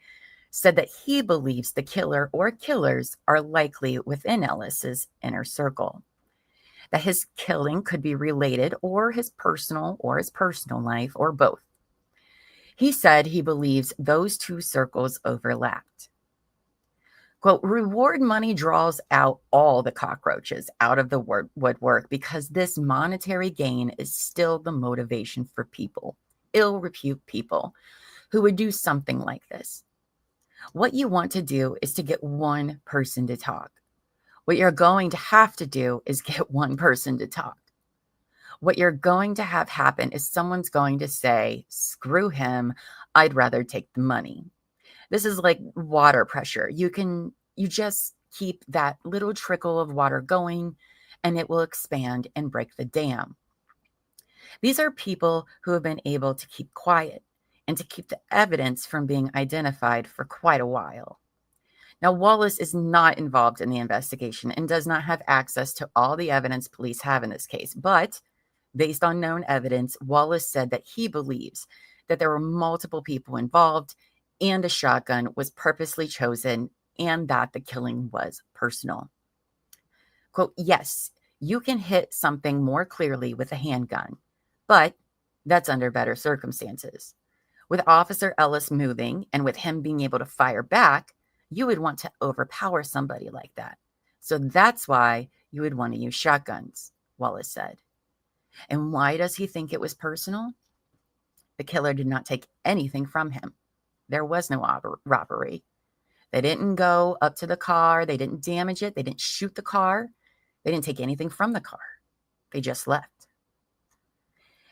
said that he believes the killer or killers are likely within Ellis's inner circle, that his killing could be related or his personal life or both. He said he believes those 2 circles overlapped. Quote, "Reward money draws out all the cockroaches out of the woodwork because this monetary gain is still the motivation for people, ill-repute people, who would do something like this. What you want to do is to get one person to talk. What you're going to have to do is get one person to talk. what you're going to have happen is someone's going to say, screw him, I'd rather take the money. This is like water pressure. You just keep that little trickle of water going and it will expand and break the dam. These are people who have been able to keep quiet and to keep the evidence from being identified for quite a while. Now, Wallace is not involved in the investigation and does not have access to all the evidence police have in this case. But based on known evidence, Wallace said that he believes that there were multiple people involved and a shotgun was purposely chosen and that the killing was personal. Quote, yes, you can hit something more clearly with a handgun, but that's under better circumstances. With Officer Ellis moving and with him being able to fire back, you would want to overpower somebody like that. So that's why you would want to use shotguns, Wallace said. And why does he think it was personal? The killer did not take anything from him. There was no robbery. They didn't go up to the car. They didn't damage it. They didn't shoot the car. They didn't take anything from the car. They just left.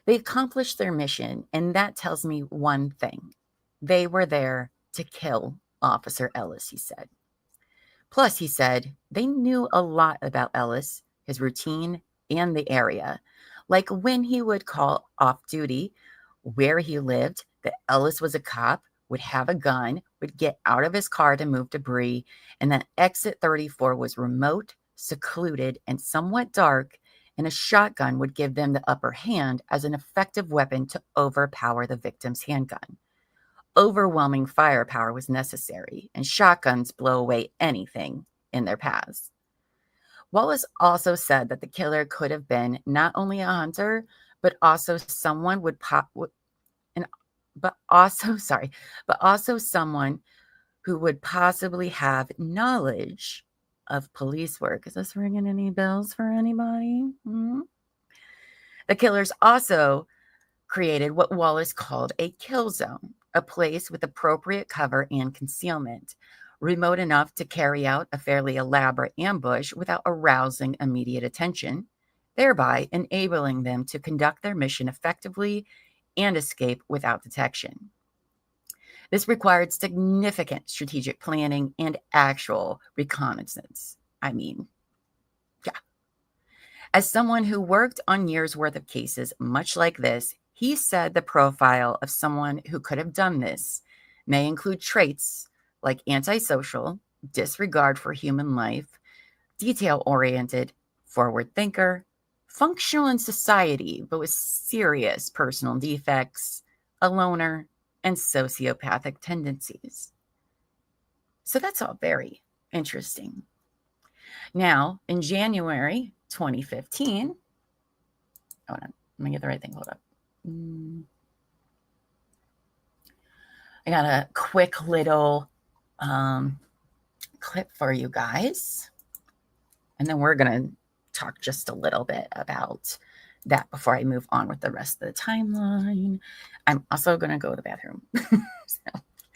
They accomplished their mission, and that tells me one thing. They were there to kill Officer Ellis, he said. Plus, he said, they knew a lot about Ellis, his routine, and the area. Like when he would call off duty, where he lived, that Ellis was a cop, would have a gun, would get out of his car to move debris, and that exit 34 was remote, secluded, and somewhat dark, and a shotgun would give them the upper hand as an effective weapon to overpower the victim's handgun. Overwhelming firepower was necessary, and shotguns blow away anything in their paths. Wallace also said that the killer could have been not only a hunter, but also someone someone who would possibly have knowledge of police work. Is this ringing any bells for anybody? The killers also created what Wallace called a kill zone, a place with appropriate cover and concealment, remote enough to carry out a fairly elaborate ambush without arousing immediate attention, thereby enabling them to conduct their mission effectively and escape without detection. This required significant strategic planning and actual reconnaissance. As someone who worked on years' worth of cases much like this, he said the profile of someone who could have done this may include traits like antisocial, disregard for human life, detail-oriented, forward thinker, functional in society but with serious personal defects, a loner, and sociopathic tendencies. So that's all very interesting. Now, in January 2015, hold on, let me get the right thing, hold up. I got a quick little clip for you guys, and then we're going to talk just a little bit about that before I move on with the rest of the timeline. I'm also going to go to the bathroom.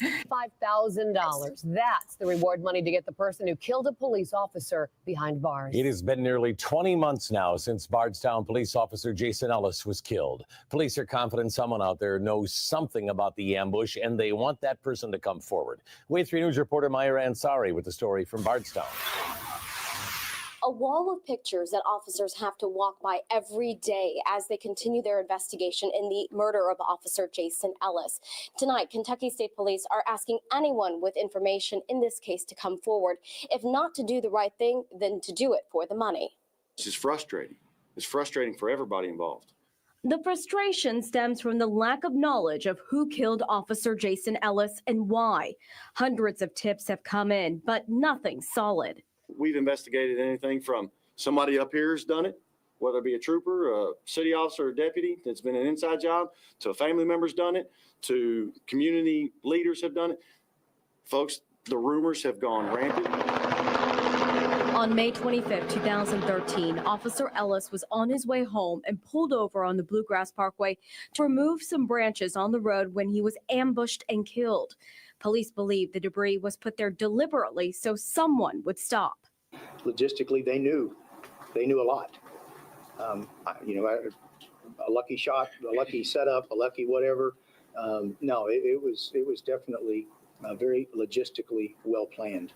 $5,000. That's the reward money to get the person who killed a police officer behind bars. It has been nearly 20 months now since Bardstown police officer Jason Ellis was killed. Police are confident someone out there knows something about the ambush, and they want that person to come forward. Wave 3 News reporter Myra Ansari with the story from Bardstown. A wall of pictures that officers have to walk by every day as they continue their investigation in the murder of Officer Jason Ellis. Tonight, Kentucky State Police are asking anyone with information in this case to come forward. If not to do the right thing, then to do it for the money. This is frustrating. It's frustrating for everybody involved. The frustration stems from the lack of knowledge of who killed Officer Jason Ellis and why. Hundreds of tips have come in, but nothing solid. We've investigated anything from somebody up here has done it, whether it be a trooper, a city officer, or deputy that's been an inside job, to a family member's done it, to community leaders have done it. Folks, the rumors have gone rampant. On May 25, 2013, Officer Ellis was on his way home and pulled over on the Bluegrass Parkway to remove some branches on the road when he was ambushed and killed. Police believe the debris was put there deliberately so someone would stop. Logistically, they knew a lot. a lucky shot, a lucky setup, a lucky whatever. No, it was definitely very logistically well planned.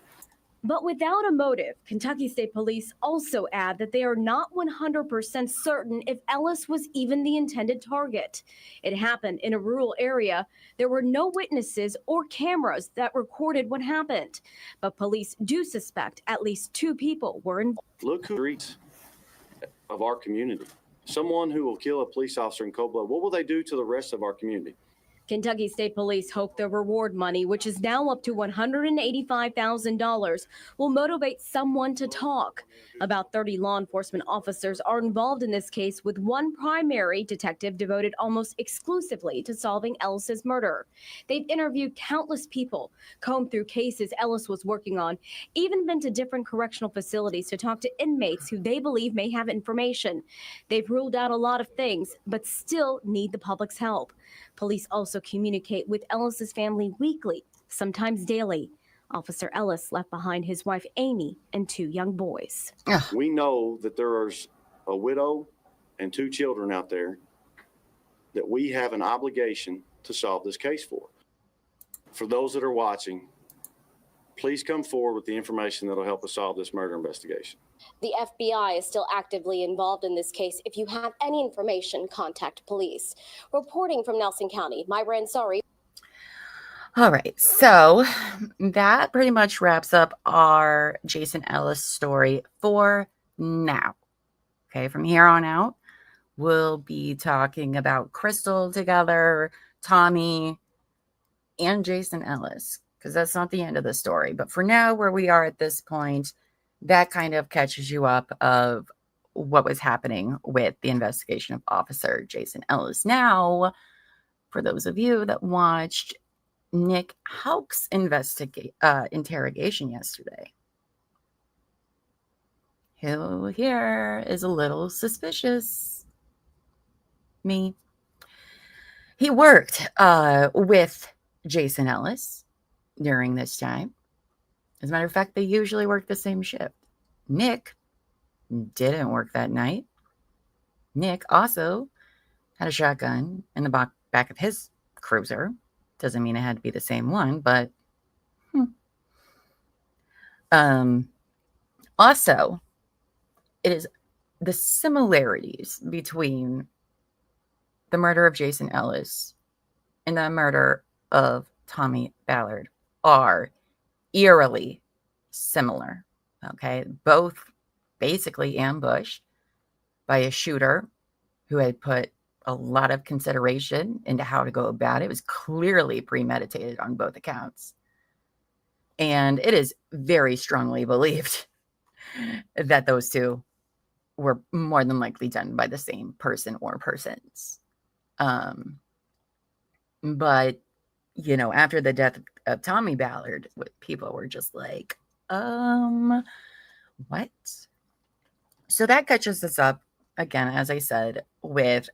But without a motive, Kentucky State Police also add that they are not 100% certain if Ellis was even the intended target. It happened in a rural area. There were no witnesses or cameras that recorded what happened. But police do suspect at least 2 people were involved. Look who streets of our community. Someone who will kill a police officer in cold blood. What will they do to the rest of our community? Kentucky State Police hope the reward money, which is now up to $185,000, will motivate someone to talk. About 30 law enforcement officers are involved in this case, with one primary detective devoted almost exclusively to solving Ellis's murder. They've interviewed countless people, combed through cases Ellis was working on, even been to different correctional facilities to talk to inmates who they believe may have information. They've ruled out a lot of things, but still need the public's help. Police also communicate with Ellis's family weekly, sometimes daily. Officer Ellis left behind his wife, Amy, and 2 young boys. We know that there's a widow and 2 children out there that we have an obligation to solve this case for. For those that are watching, please come forward with the information that will help us solve this murder investigation. The FBI is still actively involved in this case. If you have any information, contact police. Reporting from Nelson County, Myra Ansari. All right, so that pretty much wraps up our Jason Ellis story for now. Okay, from here on out, we'll be talking about Crystal together, Tommy, and Jason Ellis, because that's not the end of the story. But for now, where we are at this point, that kind of catches you up of what was happening with the investigation of Officer Jason Ellis. Now, for those of you that watched Nick Houck's interrogation yesterday, who here is a little suspicious? Me. He worked with Jason Ellis during this time. As a matter of fact, they usually work the same shift. Nick didn't work that night. Nick also had a shotgun in the back of his cruiser. Doesn't mean it had to be the same one, but also, it is the similarities between the murder of Jason Ellis and the murder of Tommy Ballard are eerily similar. Okay, both basically ambushed by a shooter who had put a lot of consideration into how to go about it. It was clearly premeditated on both accounts. And it is very strongly believed that those 2 were more than likely done by the same person or persons. But, you know, after the death of Tommy Ballard, people were just like, what? So that catches us up, again, as I said, with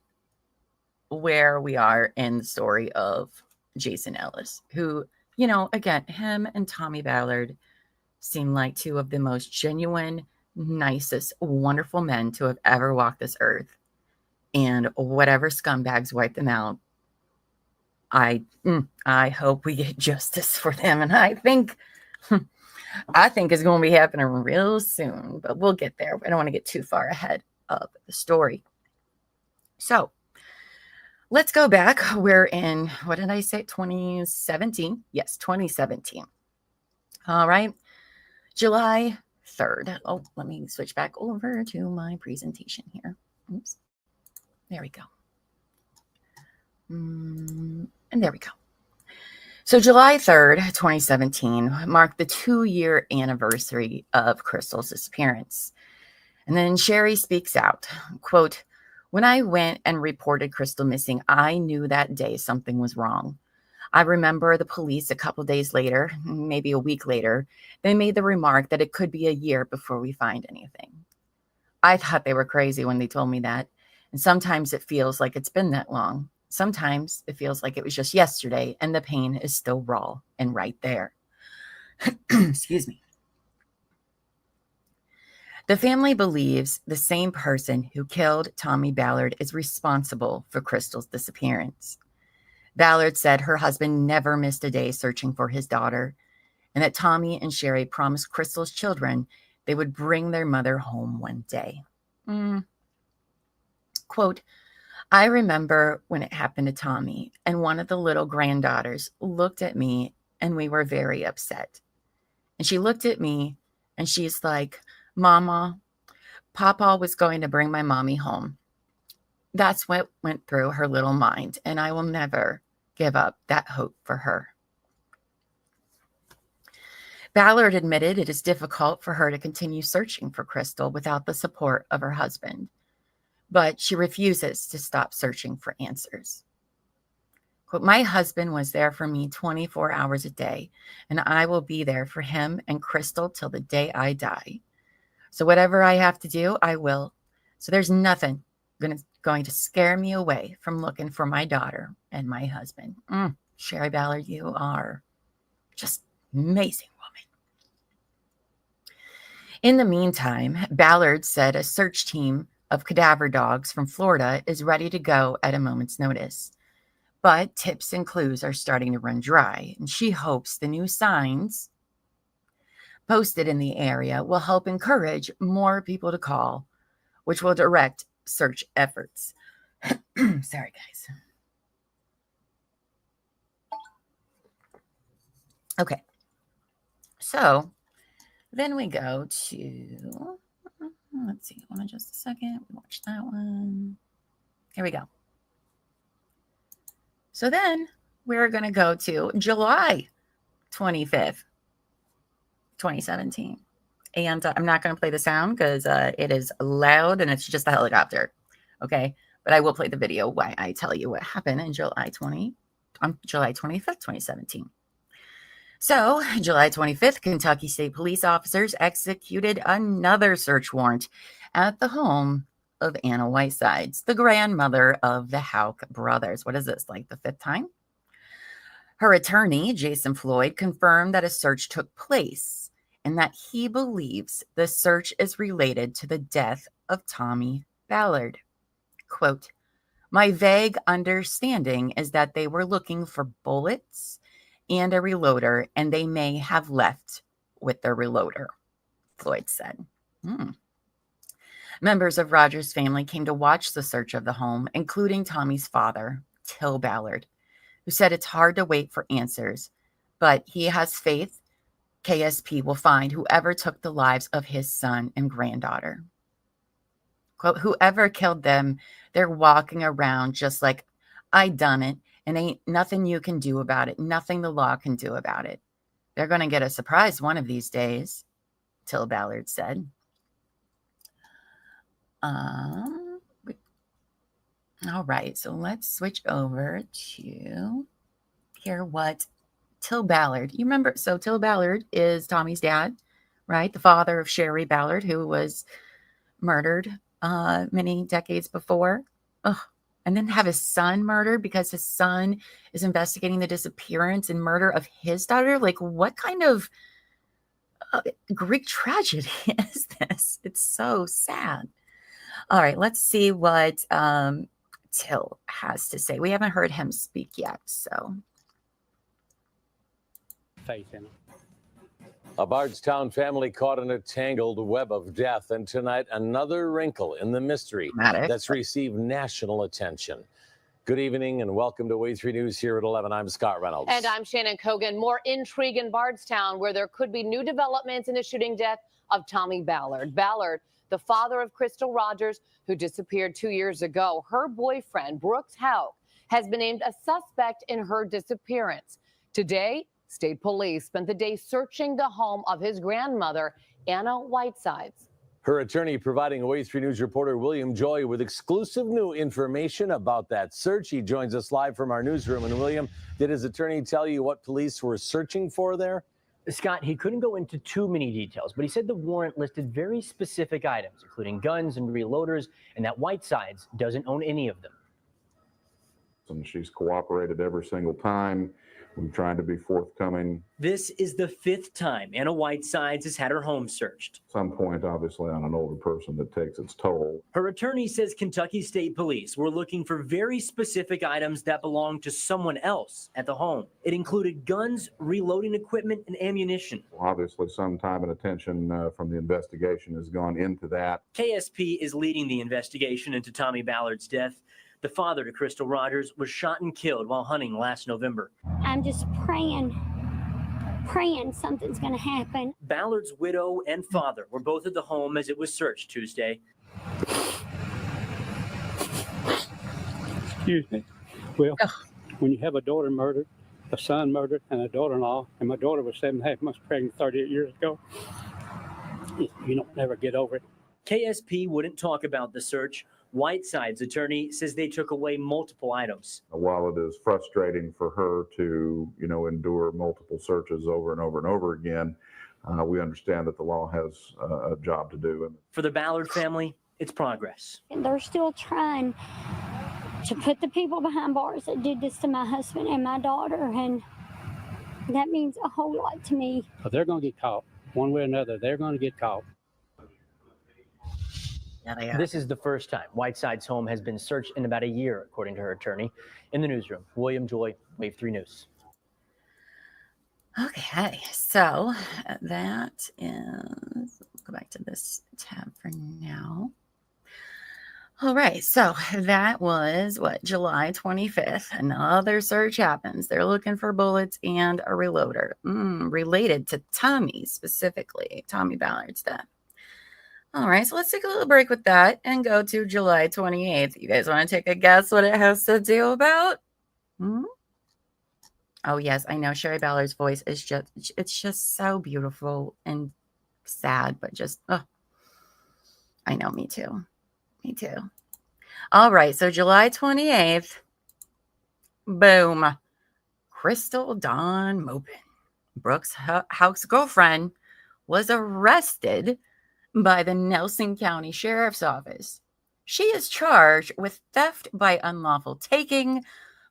where we are in the story of Jason Ellis, who, you know, again, him and Tommy Ballard seem like 2 of the most genuine, nicest, wonderful men to have ever walked this earth. And whatever scumbags wipe them out, I hope we get justice for them. And I think it's going to be happening real soon, but we'll get there. I don't want to get too far ahead of the story. So let's go back. We're in, what did I say? 2017. Yes, 2017. All right. July 3rd. Oh, let me switch back over to my presentation here. Oops. There we go. And there we go. So July 3rd, 2017 marked the 2-year anniversary of Crystal's disappearance. And then Sherry speaks out, quote, "When I went and reported Crystal missing, I knew that day something was wrong. I remember the police a couple days later, maybe a week later, they made the remark that it could be a year before we find anything. I thought they were crazy when they told me that. And sometimes it feels like it's been that long. Sometimes it feels like it was just yesterday and the pain is still raw and right there." Excuse me. The family believes the same person who killed Tommy Ballard is responsible for Crystal's disappearance. Ballard said her husband never missed a day searching for his daughter, and that Tommy and Sherry promised Crystal's children they would bring their mother home one day. Quote, I remember when it happened to Tommy, and one of the little granddaughters looked at me, and we were very upset. And she looked at me, and she's like, Mama, Papa was going to bring my mommy home. That's what went through her little mind, and I will never give up that hope for her. Ballard admitted it is difficult for her to continue searching for Crystal without the support of her husband, but she refuses to stop searching for answers. Quote, my husband was there for me 24 hours a day, and I will be there for him and Crystal till the day I die. So whatever I have to do, I will. So there's nothing going to scare me away from looking for my daughter and my husband. Sherry Ballard, you are just amazing woman. In the meantime, Ballard said a search team of cadaver dogs from Florida is ready to go at a moment's notice. But tips and clues are starting to run dry, and she hopes the new signs posted in the area will help encourage more people to call, which will direct search efforts. Sorry, guys. Okay. So then we go to, let's see, hold on just a second. We watched that one. Here we go. So then we're going to go to July 25th, 2017. And I'm not going to play the sound because it is loud and it's just a helicopter. Okay. But I will play the video while I tell you what happened in July 25th, 2017. So, July 25th, Kentucky State Police officers executed another search warrant at the home of Anna Whitesides, the grandmother of the Houck brothers. What is this, like the fifth time? Her attorney, Jason Floyd, confirmed that a search took place and that he believes the search is related to the death of Tommy Ballard. Quote, my vague understanding is that they were looking for bullets and a reloader, and they may have left with their reloader, Floyd said. Members of Rogers' family came to watch the search of the home, including Tommy's father, Till Ballard, who said it's hard to wait for answers, but he has faith KSP will find whoever took the lives of his son and granddaughter. Quote, whoever killed them, they're walking around just like, I done it, and ain't nothing you can do about it, nothing the law can do about it. They're going to get a surprise one of these days, Till Ballard said. All right, so let's switch over to hear what Till Ballard, you remember, so Till Ballard is Tommy's dad, right? The father of Sherry Ballard, who was murdered many decades before. And then have his son murdered because his son is investigating the disappearance and murder of his daughter. Like, what kind of Greek tragedy is this? It's so sad. All right, let's see what Till has to say. We haven't heard him speak yet, so. Faith in it. A Bardstown family caught in a tangled web of death, and tonight another wrinkle in the mystery that's received national attention. Good evening and welcome to Way3 News here at 11. I'm Scott Reynolds. And I'm Shannon Cogan. More intrigue in Bardstown, where there could be new developments in the shooting death of Tommy Ballard. Ballard, the father of Crystal Rogers, who disappeared 2 years ago. Her boyfriend, Brooks Houck, has been named a suspect in her disappearance. Today, State Police spent the day searching the home of his grandmother, Anna Whitesides. Her attorney providing Way3 News reporter William Joy with exclusive new information about that search. He joins us live from our newsroom. And William, did his attorney tell you what police were searching for there? Scott, he couldn't go into too many details, but he said the warrant listed very specific items, including guns and reloaders, and that Whitesides doesn't own any of them. And she's cooperated every single time. We're trying to be forthcoming. This is the 5th time Anna Whitesides has had her home searched. At some point, obviously, on an older person that takes its toll. Her attorney says Kentucky State Police were looking for very specific items that belonged to someone else at the home. It included guns, reloading equipment, and ammunition. Obviously, some time and attention from the investigation has gone into that. KSP is leading the investigation into Tommy Ballard's death. The father to Crystal Rogers was shot and killed while hunting last November. I'm just praying something's going to happen. Ballard's widow and father were both at the home as it was searched Tuesday. Excuse me. Well, when you have a daughter murdered, a son murdered, and a daughter-in-law, and my daughter was 7.5 months pregnant 38 years ago, you don't never get over it. KSP wouldn't talk about the search. Whiteside's attorney says they took away multiple items. While it is frustrating for her to, endure multiple searches over and over and over again, we understand that the law has a job to do. For the Ballard family, it's progress. And they're still trying to put the people behind bars that did this to my husband and my daughter, and that means a whole lot to me. But they're going to get caught. One way or another, they're going to get caught. This is the first time Whiteside's home has been searched in about a year, according to her attorney. In the newsroom, William Joy, Wave 3 News. Okay, so that is, go back to this tab for now. All right, so that was July 25th. Another search happens. They're looking for bullets and a reloader related to Tommy, specifically, Tommy Ballard's death. All right, so let's take a little break with that and go to July 28th. You guys want to take a guess what it has to do about? Oh, yes, I know Sherry Ballard's voice is it's just so beautiful and sad, but just, I know, me too. Me too. All right, so July 28th, boom, Crystal Dawn Mopin, Brooks Houck's girlfriend, was arrested by the Nelson County Sheriff's Office. She is charged with theft by unlawful taking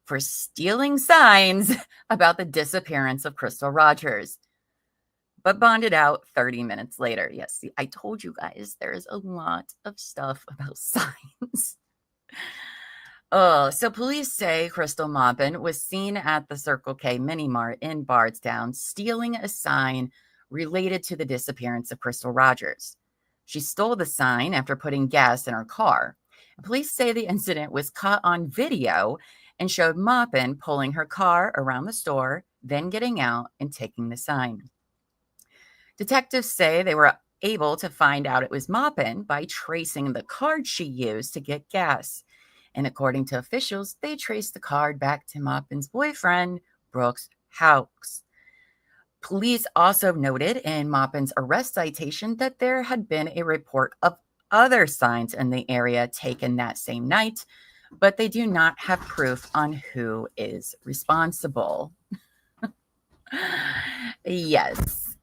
for stealing signs about the disappearance of Crystal Rogers, but bonded out 30 minutes later. Yes, see, I told you guys there's a lot of stuff about signs. So police say Crystal Mopin was seen at the Circle K Mini Mart in Bardstown stealing a sign related to the disappearance of Crystal Rogers. She stole the sign after putting gas in her car. Police say the incident was caught on video and showed Mopin pulling her car around the store, then getting out and taking the sign. Detectives say they were able to find out it was Mopin by tracing the card she used to get gas. And according to officials, they traced the card back to Mopin's boyfriend, Brooks Houck. Police also noted in Mopin's arrest citation that there had been a report of other signs in the area taken that same night, but they do not have proof on who is responsible. Yes.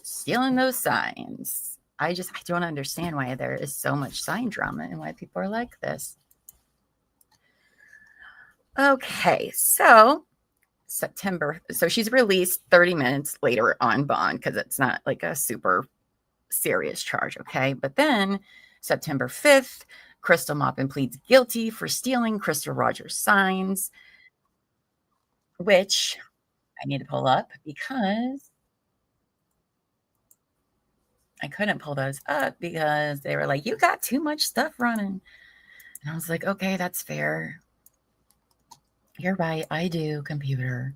Stealing those signs. I don't understand why there is so much sign drama and why people are like this. Okay, so she's released 30 minutes later on bond because it's not like a super serious charge, okay? But then September 5th, Crystal Mopin pleads guilty for stealing Crystal Rogers signs, which I need to pull up because I couldn't pull those up because they were like, you got too much stuff running. And I was like, okay, that's fair. You're right. I do, computer.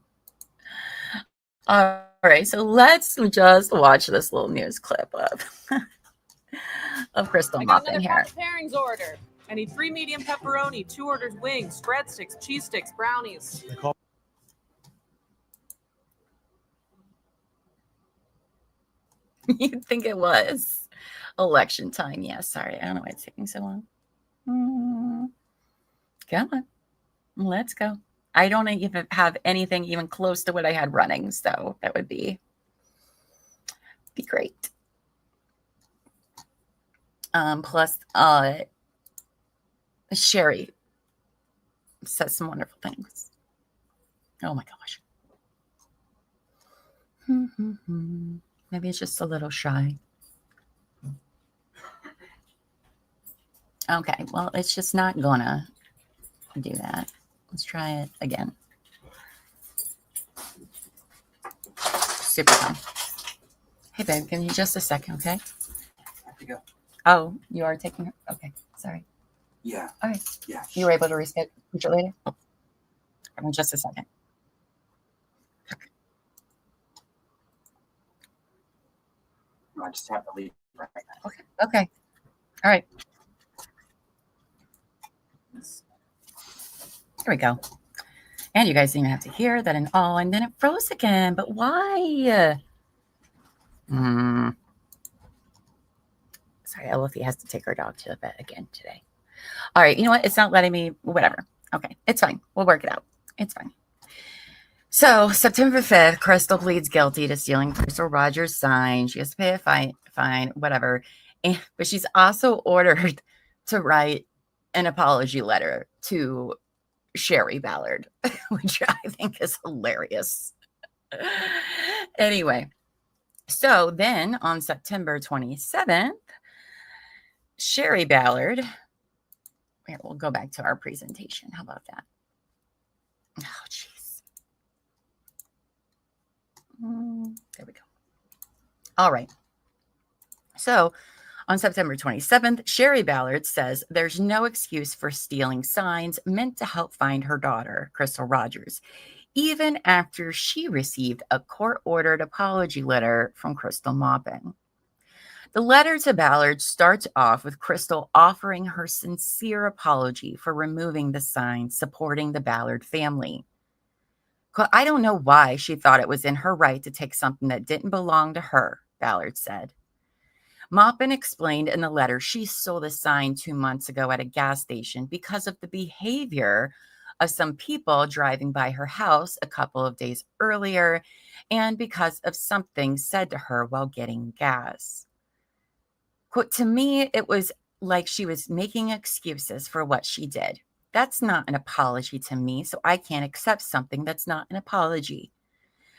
All right. So let's just watch this little news clip of Crystal Mopin here. Pairings order. I need 3 medium pepperoni, 2 orders wings, breadsticks, cheese sticks, brownies. You'd think it was election time. Yeah, sorry. I don't know why it's taking so long. Come on. Let's go. I don't even have anything even close to what I had running, so that would be great. Plus, Sherry says some wonderful things. Oh my gosh. Maybe it's just a little shy. Okay, well, it's just not gonna do that. Let's try it again. Super fun. Hey, babe, give me just a second, okay? I have to go. Oh, you are taking her? Okay, sorry. Yeah. All right. Yeah. You were able to reschedule it later? Give me just a second. I just have to leave right now. Okay. Okay. All right. Here we go. And you guys didn't even have to hear that and then it froze again. But why? Sorry, Elifie has to take her dog to the vet again today. All right, you know what? It's not letting me, whatever. Okay, it's fine. We'll work it out. It's fine. So September 5th, Crystal pleads guilty to stealing Crystal Rogers' sign. She has to pay a fine, whatever. But she's also ordered to write an apology letter to Sherry Ballard, which I think is hilarious. Anyway, so then on September 27th, Sherry Ballard, here, we'll go back to our presentation. How about that? Oh, jeez. There we go. All right. So on September 27th, Sherry Ballard says there's no excuse for stealing signs meant to help find her daughter, Crystal Rogers, even after she received a court-ordered apology letter from Crystal Maupin. The letter to Ballard starts off with Crystal offering her sincere apology for removing the sign supporting the Ballard family. I don't know why she thought it was in her right to take something that didn't belong to her, Ballard said. Maupin explained in the letter she stole the sign 2 months ago at a gas station because of the behavior of some people driving by her house a couple of days earlier and because of something said to her while getting gas. Quote, to me, it was like she was making excuses for what she did. That's not an apology to me, so I can't accept something that's not an apology.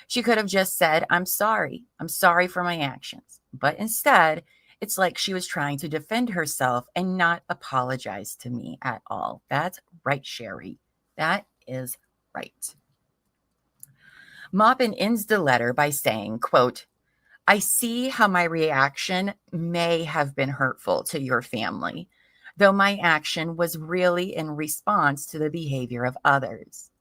She could have just said, I'm sorry. I'm sorry for my actions. But instead, it's like she was trying to defend herself and not apologize to me at all. That's right, Sherry. That is right. Maupin ends the letter by saying, quote, I see how my reaction may have been hurtful to your family, though my action was really in response to the behavior of others.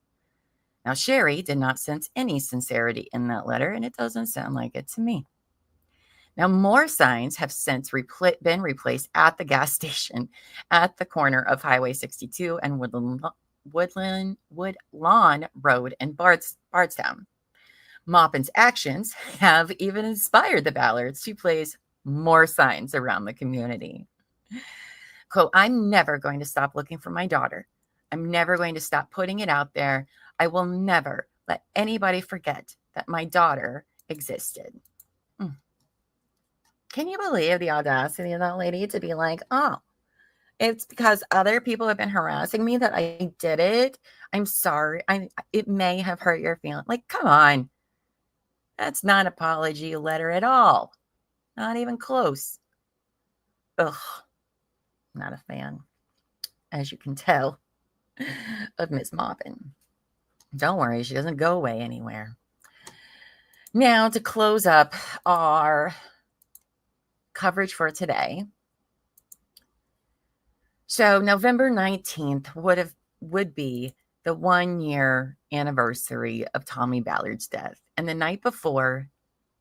Now, Sherry did not sense any sincerity in that letter, and it doesn't sound like it to me. Now, more signs have since been replaced at the gas station at the corner of Highway 62 and Woodlawn Road in Bardstown. Maupin's actions have even inspired the Ballards to place more signs around the community. Quote, I'm never going to stop looking for my daughter. I'm never going to stop putting it out there. I will never let anybody forget that my daughter existed. Can you believe the audacity of that lady to be like, oh, it's because other people have been harassing me that I did it. I'm sorry. It may have hurt your feelings. Like, come on. That's not an apology letter at all. Not even close. Ugh. Not a fan, as you can tell, of Miss Maupin. Don't worry, she doesn't go away anywhere. Now, to close up our coverage for today. So November 19th would be the 1-year anniversary of Tommy Ballard's death. And the night before,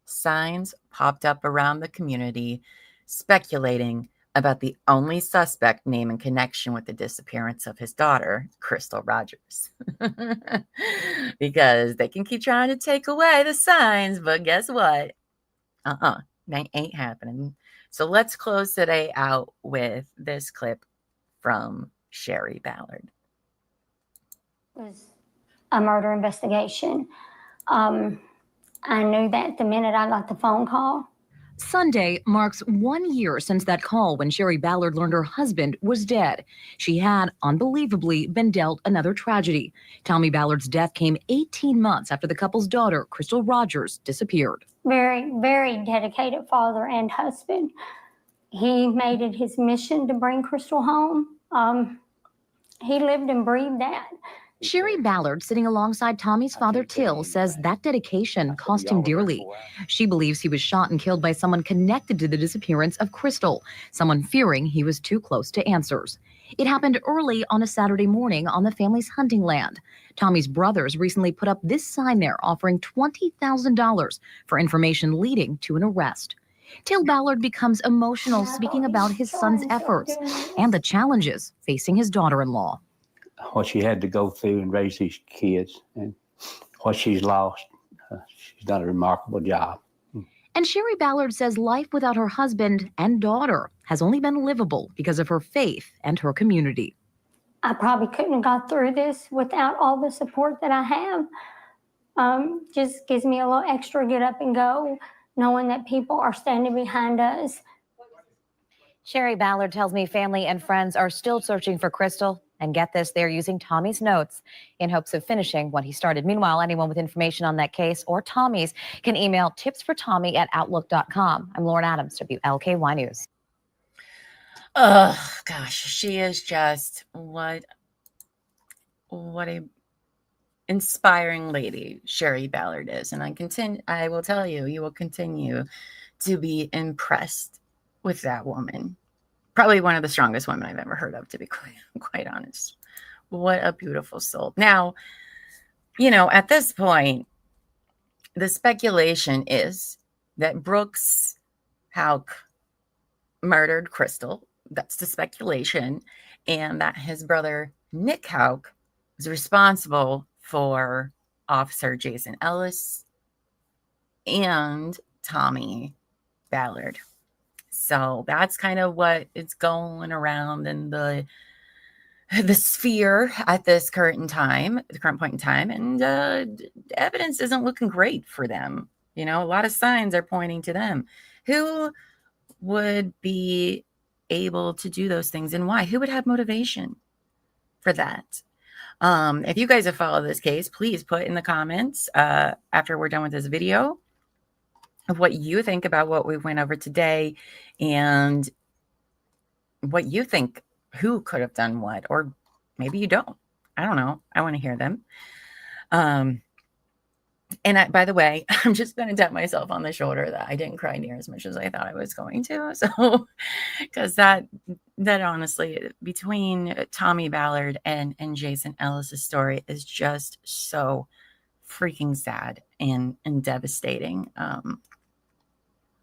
signs popped up around the community speculating about the only suspect name in connection with the disappearance of his daughter, Crystal Rogers. Because they can keep trying to take away the signs, but guess what? That ain't happening. So let's close today out with this clip from Sherry Ballard. It was a murder investigation. I knew that the minute I got the phone call. Sunday marks 1 year since that call when Sherry Ballard learned her husband was dead. She had, unbelievably, been dealt another tragedy. Tommy Ballard's death came 18 months after the couple's daughter, Crystal Rogers, disappeared. Very, very dedicated father and husband. He made it his mission to bring Crystal home. He lived and breathed that. Sherry Ballard, sitting alongside Tommy's father, Till, says that dedication cost him dearly. She believes he was shot and killed by someone connected to the disappearance of Crystal, someone fearing he was too close to answers. It happened early on a Saturday morning on the family's hunting land. Tommy's brothers recently put up this sign there offering $20,000 for information leading to an arrest. Till Ballard becomes emotional speaking about his son's efforts and the challenges facing his daughter-in-law. What she had to go through and raise these kids and what she's lost. She's done a remarkable job. And Sherry Ballard says life without her husband and daughter has only been livable because of her faith and her community. I probably couldn't have got through this without all the support that I have. Just gives me a little extra get up and go, knowing that people are standing behind us. Sherry Ballard tells me family and friends are still searching for Crystal. And get this, they're using Tommy's notes in hopes of finishing what he started. Meanwhile, anyone with information on that case or Tommy's can email tipsfortommy@outlook.com. I'm Lauren Adams, WLKY News. Oh, gosh, she is just what a inspiring lady Sherry Ballard is. And I will tell you, you will continue to be impressed with that woman. Probably one of the strongest women I've ever heard of, to be quite honest. What a beautiful soul. Now, at this point, the speculation is that Brooks Houck murdered Crystal. That's the speculation. And that his brother, Nick Houck, is responsible for Officer Jason Ellis and Tommy Ballard. So that's kind of what is going around in the sphere at this current point in time. And evidence isn't looking great for them. A lot of signs are pointing to them. Who would be able to do those things and why? Who would have motivation for that? If you guys have followed this case, please put in the comments after we're done with this video of what you think about what we went over today and what you think, who could have done what, or maybe you don't. I don't know. I want to hear them. And by the way, I'm just going to tap myself on the shoulder that I didn't cry near as much as I thought I was going to. So, because that honestly, between Tommy Ballard and Jason Ellis' story is just so freaking sad and devastating.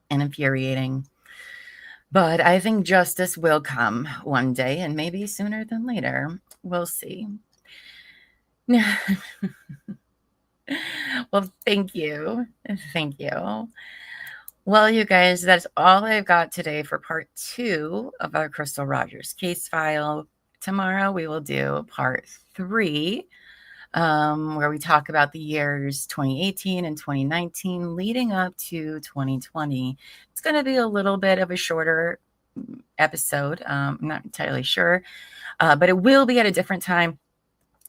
And infuriating. But I think justice will come one day, and maybe sooner than later. We'll see. Well, thank you. Thank you. Well, you guys, that's all I've got today for part 2 of our Crystal Rogers case file. Tomorrow we will do part 3. Where we talk about the years 2018 and 2019 leading up to 2020. It's going to be a little bit of a shorter episode. I'm not entirely sure, but it will be at a different time.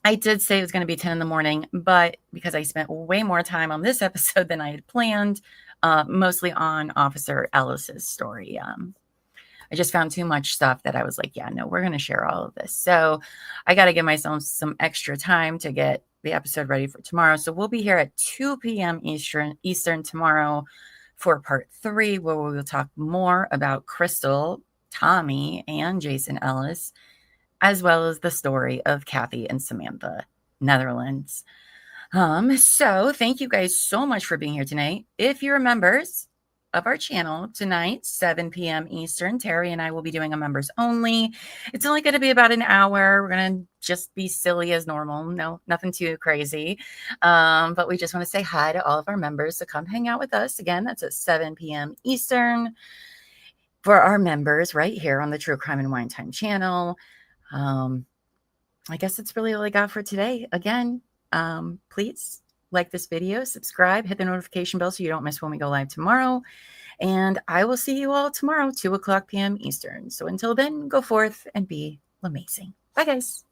I did say it was going to be 10 in the morning, but because I spent way more time on this episode than I had planned, mostly on Officer Ellis's story. I just found too much stuff that I was like, yeah, no, we're going to share all of this. So I got to give myself some extra time to get the episode ready for tomorrow. So we'll be here at 2 p.m. Eastern tomorrow for part 3, where we will talk more about Crystal, Tommy, and Jason Ellis, as well as the story of Kathy and Samantha Netherlands. So thank you guys so much for being here tonight. If you're members of our channel tonight, 7 p.m. Eastern, Terry and I will be doing a members only. It's only going to be about an hour. We're going to just be silly as normal. No, nothing too crazy. But we just want to say hi to all of our members to come hang out with us. Again, that's at 7 p.m. Eastern for our members right here on the True Crime and Wine Time channel. I guess that's really all I got for today. Again, please like this video, subscribe, hit the notification bell so you don't miss when we go live tomorrow. And I will see you all tomorrow, 2:00 p.m. Eastern. So until then, go forth and be amazing. Bye, guys.